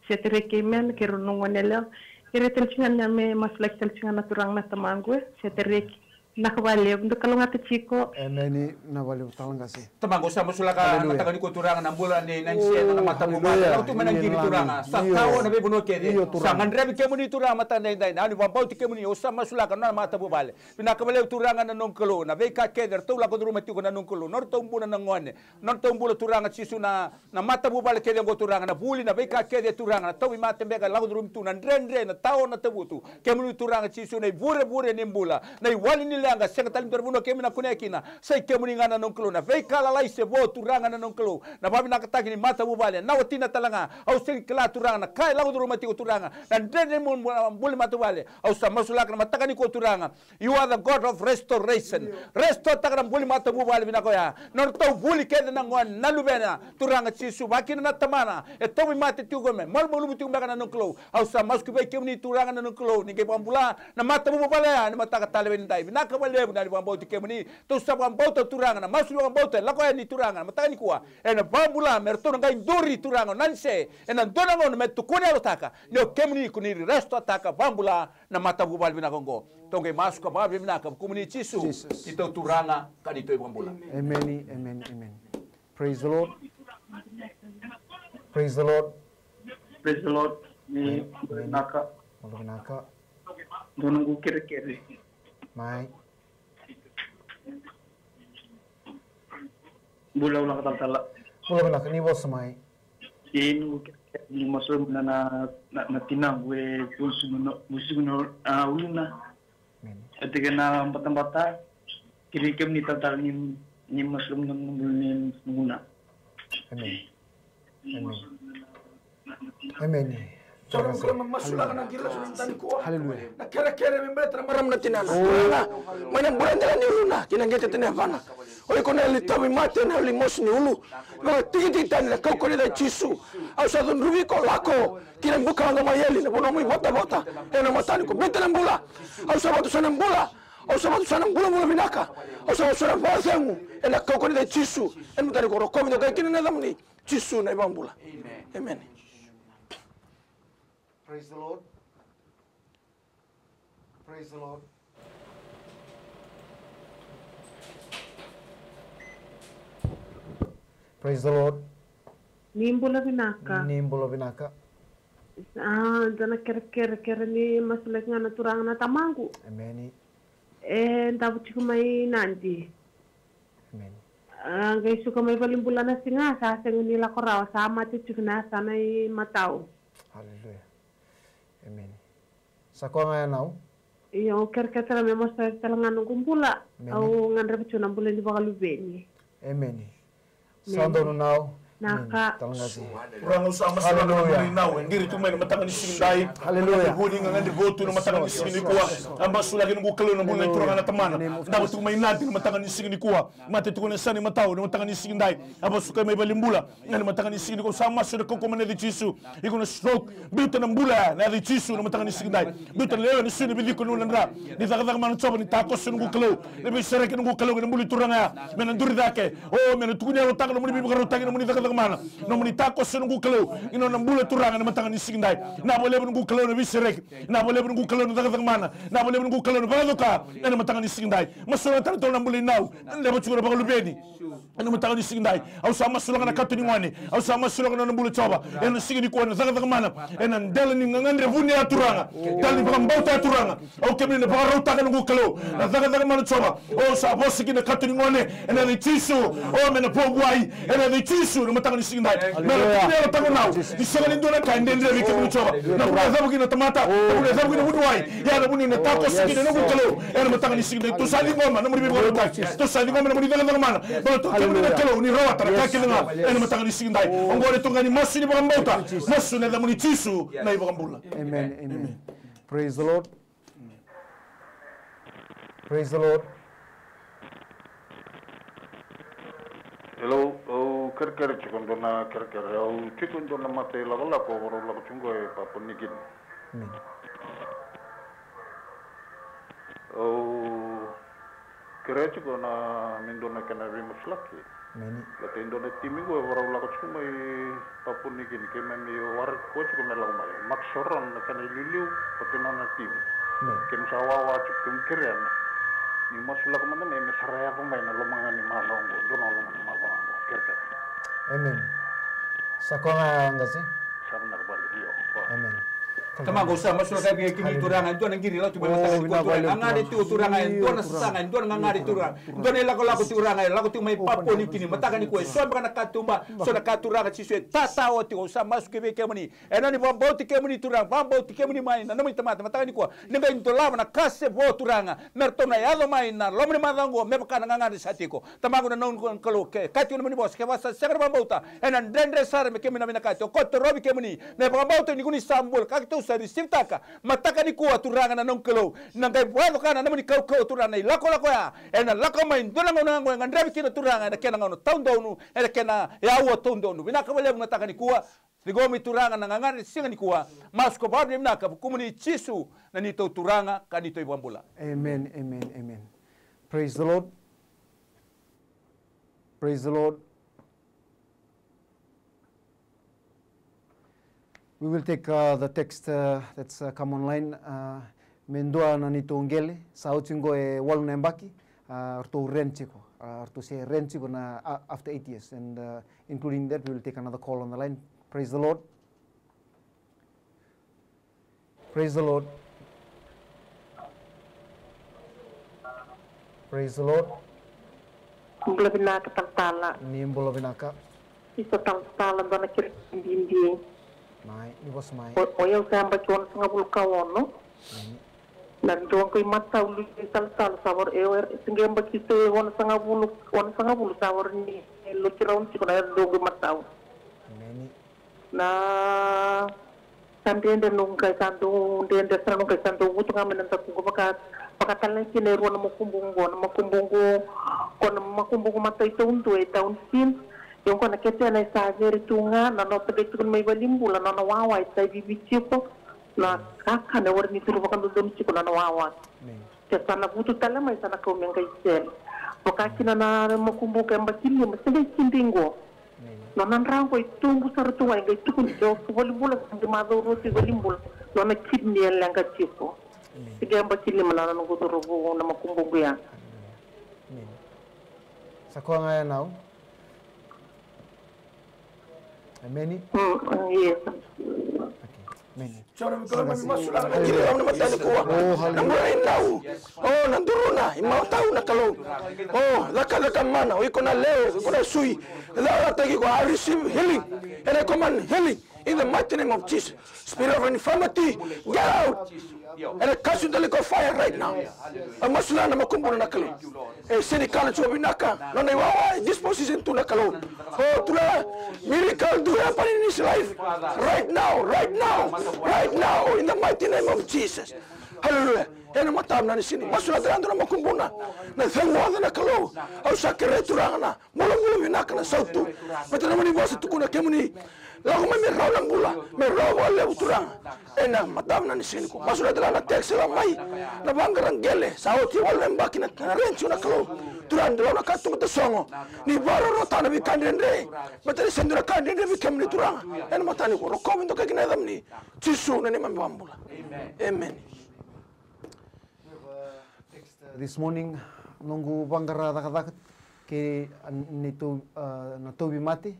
setere kemen ke runungo nela keretel cingan me masula kel cingan naturang na tamangu setere nakabale untuk kalau ngata chiko emeni nabale utalang kasi tamango sa masula ka matagani ko turanga na bulan ni nansi na mata mo ba tu manangiri turanga sa tao na bebuno kede sangan rebi kemuni turanga mata nay nay ani wambau ti kemuni usa masula ka na mata mo bale pinakabale turanga na nongkelo na be ka keder tu la ko duru mati ko na nongkelo nor tombuna na ngone nor tombula turanga sisu na mata mo bale kede go turanga na buli na be ka kede turanga na tawi mate bega la ko duru tu na ndre na tao na tabutu kemuni turanga sisu na bure nimbula na wali ni anga sega talim terbuno kemina kunekina sai kemuni ngana nongkelo na veikala lai se vo turanga na nongkelo na babi na kataki ni mata bubale na watina talanga au sing kala turanga na kai lagu duru mati ko turanga na ndene mun buli mata bale au samasulak na mataka ni ko turanga you are the God of restoration restore takana buli mata bubale bina ko ya norto buli kede na ngon na lubena turanga sisu bakina na tamana e tobi mate tugome mal mulu butu mbaka na nongkelo au samasku be kemuni turanga na nongkelo ni ke bambula na mata bubale ya ni mataka taleben dai bina kabale na bambau ti kemuni to sa bambau to turanga na masu bambau to lako ni turanga matani kuwa ena bambula merto ngai ndori turanga nanse ena dona ngon metu kone lotaka no kemuni kuniri resto ataka bambula na mata bubal bina kongo tonge masu ka babi bina ka komuni chisu ito turanga kanito bambula. Amen, amen, amen. Praise the Lord. Praise the Lord. Praise the Lord. Ni naka donungu kere Mai. Bula ulang kata Bula ni bos mai. Ini masuk na tinang we musuno uluna. Ketika na bata kiri kem ni tatal ni masuk ni muna. Amen. Amen. Amen. Sorang kalau memasukkan anak kira sudah kuah. Haleluya. Nak kira-kira membeli maram na tinana. Mana bulan jalan ni uluna, kina kita tinana fana. Oi kona litawi mate na limos ni ulu. Lo tigi tan na kau kone da chisu. Au sa don rubi ko lako. Kina buka nga mayeli na bono mi bota. Ena matani ko bete na mbula. Au sa batu sana mbula. au sama sana ngula binaka au sama sana basengu ela koko ni chisu en mutari ko rokomi do kini na zamni chisu na ibambula amen. Praise the Lord. Praise the Lord. Praise the Lord. Nimbula binaka. Dana kere ni masulek nga naturang na tamangu. Amen. Dapat ko may nanti. Amen. Ngay suka may balimbula na singa sa nila ko raw sa mati na sanay mataw. Hallelujah. Amen. Sa ko nga now? Yung kere may mas talangan ng kumpula. Au nga repetyo ng bulan di bakalubeni. Amen. Sound on now. Naka. Orang usama sila na mulinaw. Ngiri tumay na matanga ni singday. Hallelujah. Hudi nga ngandi voto na matanga ni singni kuwa. Amba sulagi ng kukalo na bulay turanga na tamana. Dapat tumay nati na matanga ni singni kuwa. Mati tukuna sani mataw na matanga ni singday. Amba sukay may balimbula. Nga na matanga ni singni kuwa. Sama sila kukuman na di chisu. Iko na stroke. Biutan ng bula na di chisu na matanga ni singday. Biutan lewa ni sini bili ko nulan ra. Ni takataka man choba ni takos ng kukalo. Ni bisarek ng kukalo ng buli turanga. Menanduri dake. Oh menatukunya rotang na muli bibakarotang na muli mana no muni tako sunungu kalo ino na mbula turanga na matanga ni singdai na boleh nungu kalo na bisirek na boleh nungu kalo na dagat mana na boleh nungu kalo na baladoka na matanga ni singdai masula tanto na mbuli naw na bachura bagalubeni na matanga ni singdai au sama sulanga na katuni ngwane au sama sulanga na mbula choba eno singini ko na dagat mana ena ndela ni ngandre vuni ya turanga tali bagambauta ya turanga au kemni na bagarota nungu kalo na dagat mana choba o sa bosiki na katuni ngwane ena ni chisu o mena pogwai ena ni chisu na matanga ni singdai na tago nau isagani ndona kaendende mi kebu choba na kuna zabu kina tamata na kuna zabu kina wudwai ya na buni na tako sikina no kalo ena matanga ni singdai to sali ngoma na muri bi ngoma to sali ngoma na muri daga mana ba to kebu na kalo ni rawata na kakile nga ena matanga ni singdai ongore to ngani masu ni bagambauta masu na muni chisu na ibagambula. Amen. Amen. Praise the Lord. Praise the Lord. Hello, kere chikon dona kere chikon dona mate lagala ko waro lago chungo e papunikin. Kere chikon na mindona kana rimus laki. Lati indona timingo e waro lago chungo e papunikin ke memi war ko chikon lago mai. Maksoron kana liliu patinona tim. Kem sawawa chikum kere ni masula ko man me saraya ko may na lumanga ni malongo dono lumanga ni malongo kerte. Amen. Sa ko nga ngasi? Sarna bali dio. Amen. Tamago sa masula kay kimi turangan do nang giri la tu mataka ko turangan ngari tu turangan do na sanga do na ngari turangan do ne lako turangan lako tu mai papo ni kini mataka ni ko so bana katumba so na katuranga si so tata o ti sa masu ke ke mani enani bambauti ke mani turang bambauti ke mani mai na nami tamata mataka ni ko ninga into lava na kase vo turanga mertona yado mai na lomni madango me baka na ngari satiko tamago na non kalo ke kati ni mani bos ke wasa segar bambauta enan dendre sar me ke mina mina kati ko to robi ke mani me bambauta ni kuni sambul kakto sa risiptaka mataka ni kuwa turanga na nongkelo nangai buado kana namani kau turanga lako ya ena lako mai ndona ngonango ngandrabi kina turanga na kena ngono taundonu ena kena yawo taundonu binaka wale mataka ni kuwa ligomi turanga na ngangari singa ni kuwa masko barni mnaka kumuni chisu na nito turanga kanito ibambula. Amen. Amen. Amen. Praise the Lord. Praise the Lord. We will take the text that's come online. Mendua na nito ngele sa utingo e walu na mbaki arto renchiko arto se renchiko na after 8 years and including that we will take another call on the line. Praise the Lord. Praise the Lord. Praise the Lord. Mbula binaka tantala. Ni mbula binaka. Iso tantala dona kiri bindi. Mai, ni bos mai. Oya usamba chon sanga bulka wono. Dan doang ko mata ulu sal sabor ewer singamba kite won sanga bulu sabor ni lo kiraun ci ko na dogo mata. Na sampai nung kai sandu dende serang kai sandu wutu ngamen tak ko pakatan kine ruan makumbungo kon mata itu untuk tahun sin yung ko nakete na sa geri tunga na no pede tukun may balimbula na wawa ita bibichi ko Na kaka na warni turu bakan dum ci ko na wawan. Te sana butu tala mai sana ko men kai sel. Pokakina na makumbu ka mbakili msende kindingo. No nan rango itumbu sartu wa ngai tukun do volibula de mado roti volimbul. No na kidni langa tipo. Sige mbakili malana no gudoro na makumbu ya. Sakuha nga yan now? Many? Yes. Many. Cara kalau masuk lang na kiri ang namatay ni kuwa. Namuray tao. Oh, nanduro na. Imaw tao na kalau. Oh, laka mana. O iko na leo, iko na sui. Lala tagi ko, I receive healing. And I command healing in the mighty name of Jesus. Spirit of infirmity, get out. And I cast you the lake of fire right now. Ang masula na makumbuna na kalau. Sini kala chuwa binaka. Nona iwawa, this position tu na kalau. Oh, tula, miracle do happen in his life. Right now, right now. Right now, in the mighty name of Jesus. Hallelujah. Yan ang matam na ni sini. Masula tayo na makumbuna. Na thengwa na kalau. Au sakire turanga na. Mula binaka na sautu. Pati naman iwasa tukuna kemuni. Lagu may merau lang bula. Merau wala turanga. Na matam na ni sini ko. Masula tayo na text lang may. Na banggarang gele. Sauti wala yung baki na rencho na kalau. Turan daw na katung songo ni baro rota na bikandende matari sendura kandende bikemni turanga en matani ko rokomendo ka ginadam ni Jisu na ni mambambula. Amen. This morning nunggu banggara dakat ke nito na tobi mati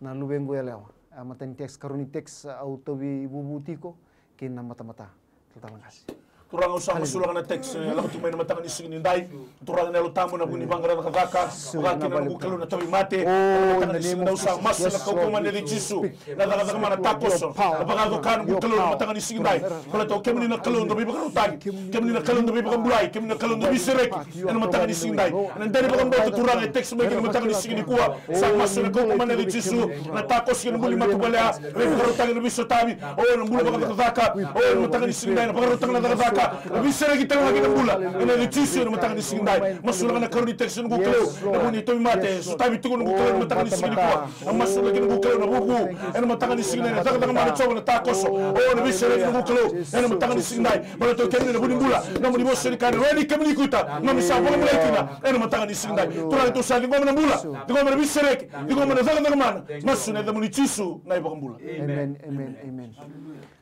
na lubengo yalewa matani teks karuni teks au tobi bubutiko ke na mata-mata. Terima kasih. Turang usah masulang na text lagu tumay na matang ni singin inday turang na lutamo na buni bangara na kagaka pagaki na bukalo na tawi mate matang ni singin usah masul na kaukuman ni Jisu na daga mana takoso na bagago kan bukalo na matang ni singin inday kala to kemni na kalon do bibakan utang kemni na kalon do bibakan bulay kemni na kalon do bisirek na matang ni singin inday na dari bakan do turang na text mo na matang ni singin kuwa sa masul na kaukuman ni Jisu na takos kin buli matubala bibakan utang ni bisotabi o na bulu bakan kagaka o na matang ni singin inday na bakan utang na kagaka Bisera kita lagi ng bula. Ina ni Jisu na matang ni singday. Masula na karon ni text ng guklaw. Na buni to mate. So tabi tugon ng guklaw na matang ni singday ko. Ang masula ng guklaw na bubu. Ina matang ni singday. Na taga man chow na takos. O na bisera ng guklaw. Ina matang ni singday. Mala to kemi na buni bula. Na buni mo sini kan ready kemi kuta. Na misa pa mulai kina. Ina matang ni singday. Tura ito sa linggo man bula. Linggo man bisera. Linggo man taga man. Masuna na buni Jisu na ibang bula. Amen. Amen. Amen.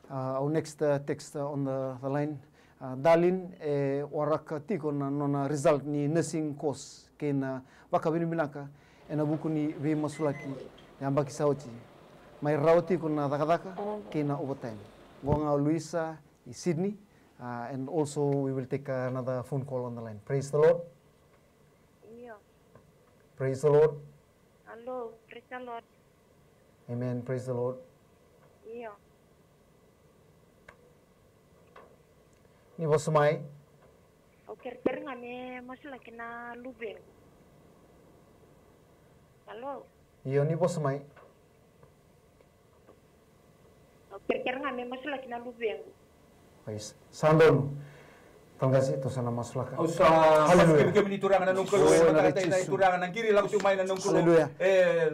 Our next text on the line. Dalin warak tiko na nona result ni nursing course kena baka binaka ena buku ni we masulaki yang baki sauti mai rawti kuna daka kena overtime gonga Luisa in Sydney and also we will take another phone call on the line. Praise the Lord. Yeah. Praise the Lord. Hello, praise the Lord. Amen. Praise the Lord. Yeah. Ni bosmai. Okay, ngane masulaki na lubeng. Halo. Iyo ni bosmai. Okay, ngane masulaki na lubeng. Guys, sandon. Tanggasi to sana masulaka. Usa masuk ke mini turangan nang kelu mata kata ina turangan nang kiri lagu cuma nang kelu.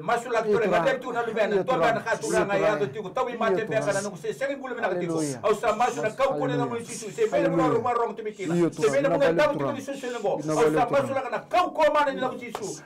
Masulak turangan ngate tu na luben to ban ka turangan ya tu ko tawi mate pe kana nang se sengin bulu mena kati ko. Usa masulak kau ko na mo sisu se pe mo ro marong te mikina. Se pe mo ngata tu ni susu ngo. Usa masulak na kau ko mana ni lagu sisu.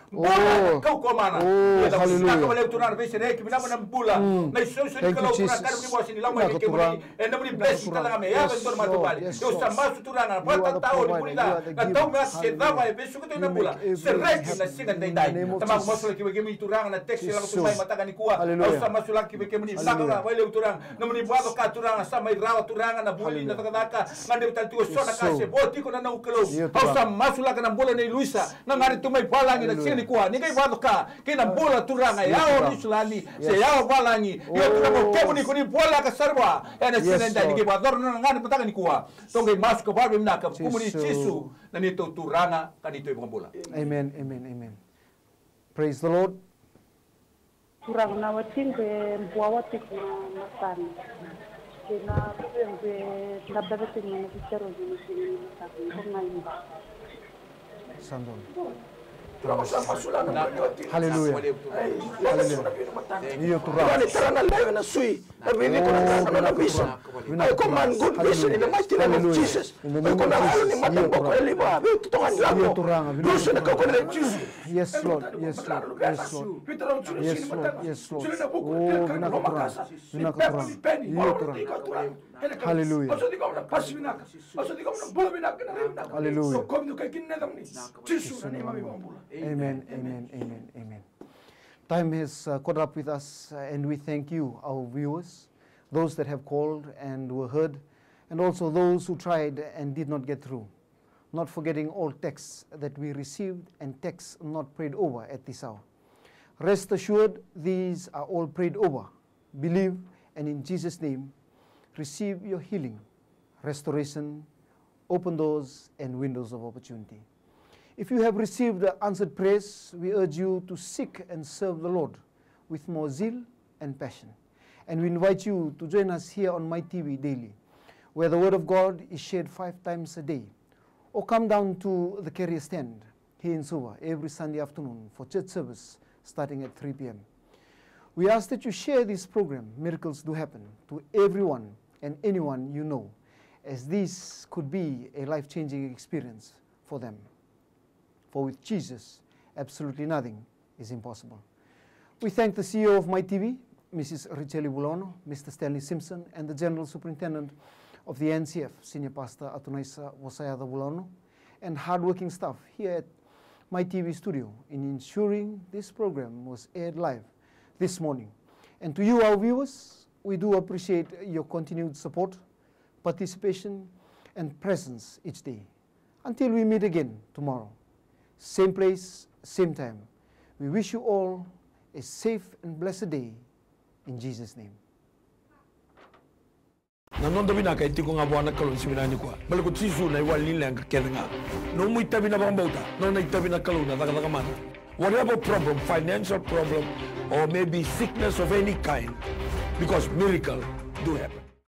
Kau ko mana. Haleluya. Ka wale turangan be se rek bina mana bula. Na susu ni kalau turangan kan ni mo sini lamai ke mo ni. Na mo ni best kala me ya ben tor matu bali. Usa masulak turangan Pata tahu di pulida, kau mas sedava e besu kita nak pula. Serai na singa dai. Tamang masul ki bagi turang na teks lang tumay matakan ni kuwa. Ausa masul ki bagi muni bakala wale turang. Na muni buat ka turang sa may rawa turang na buli na takadaka. Ngande tal tu sona kase boti ko na ukelo. Ausa masul ka na bola ni Luisa. Na ngari tumay balangi na singa ni kuwa. Ni kay buat ka kina bola turang ya o Islami. Se ya balangi. Yo turang ko muni ko ni bola ka sarwa. Ena singa dai ni kay buat na ngani matakan ni kuwa. Tongay mas ko ba na kumuni Jisu na nito turanga kanito ibang bola. Amen, amen, amen. Praise the Lord. Turang na watin be buawati ko matan. Kina be nababatin na bitero ni sini matan ko ngayon ba. Sandon. Haleluya. Iyo turang. Terana lewe na sui. Na bibi ko na vision. I command good vision in the mighty name of Jesus. I command halo ni matang boko eliba. Bibi tutongan lamo. Lusu na kako na Jesus. Yes Lord. Yes Lord. Yes Lord. Yes Lord. Yes Lord. Oh, vinakaturang. Iyo turang. Hallelujah. Hallelujah. Amen, amen, amen, amen. Time has caught up with us, and we thank you, our viewers, those that have called and were heard, and also those who tried and did not get through. Not forgetting all texts that we received and texts not prayed over at this hour. Rest assured, these are all prayed over. Believe, and in Jesus' name, receive your healing, restoration, open doors, and windows of opportunity. If you have received answered prayers, we urge you to seek and serve the Lord with more zeal and passion. And we invite you to join us here on My TV daily, where the Word of God is shared 5 times a day. Or come down to the carrier stand here in Suva every Sunday afternoon for church service starting at 3 p.m. We ask that you share this program, Miracles Do Happen, to everyone and anyone you know, as this could be a life-changing experience for them. For with Jesus, absolutely nothing is impossible. We thank the CEO of My TV, Mrs. Richeli Bulono, Mr. Stanley Simpson, and the General Superintendent of the NCF, Senior Pastor Atunaisa Wasayada Bulono, and hardworking staff here at My TV studio in ensuring this program was aired live this morning. And to you, our viewers, we do appreciate your continued support, participation, and presence each day. Until we meet again tomorrow, same place, same time, we wish you all a safe and blessed day in Jesus' name. Nanondo binaka itiko nga buwana kalon siminani kwa. Balikot sisu na iwalin lang kakenga. No mo itabi na bang bauta. No na itabi na kalon na taka. Whatever problem, financial problem, or maybe sickness of any kind, because miracle do happen.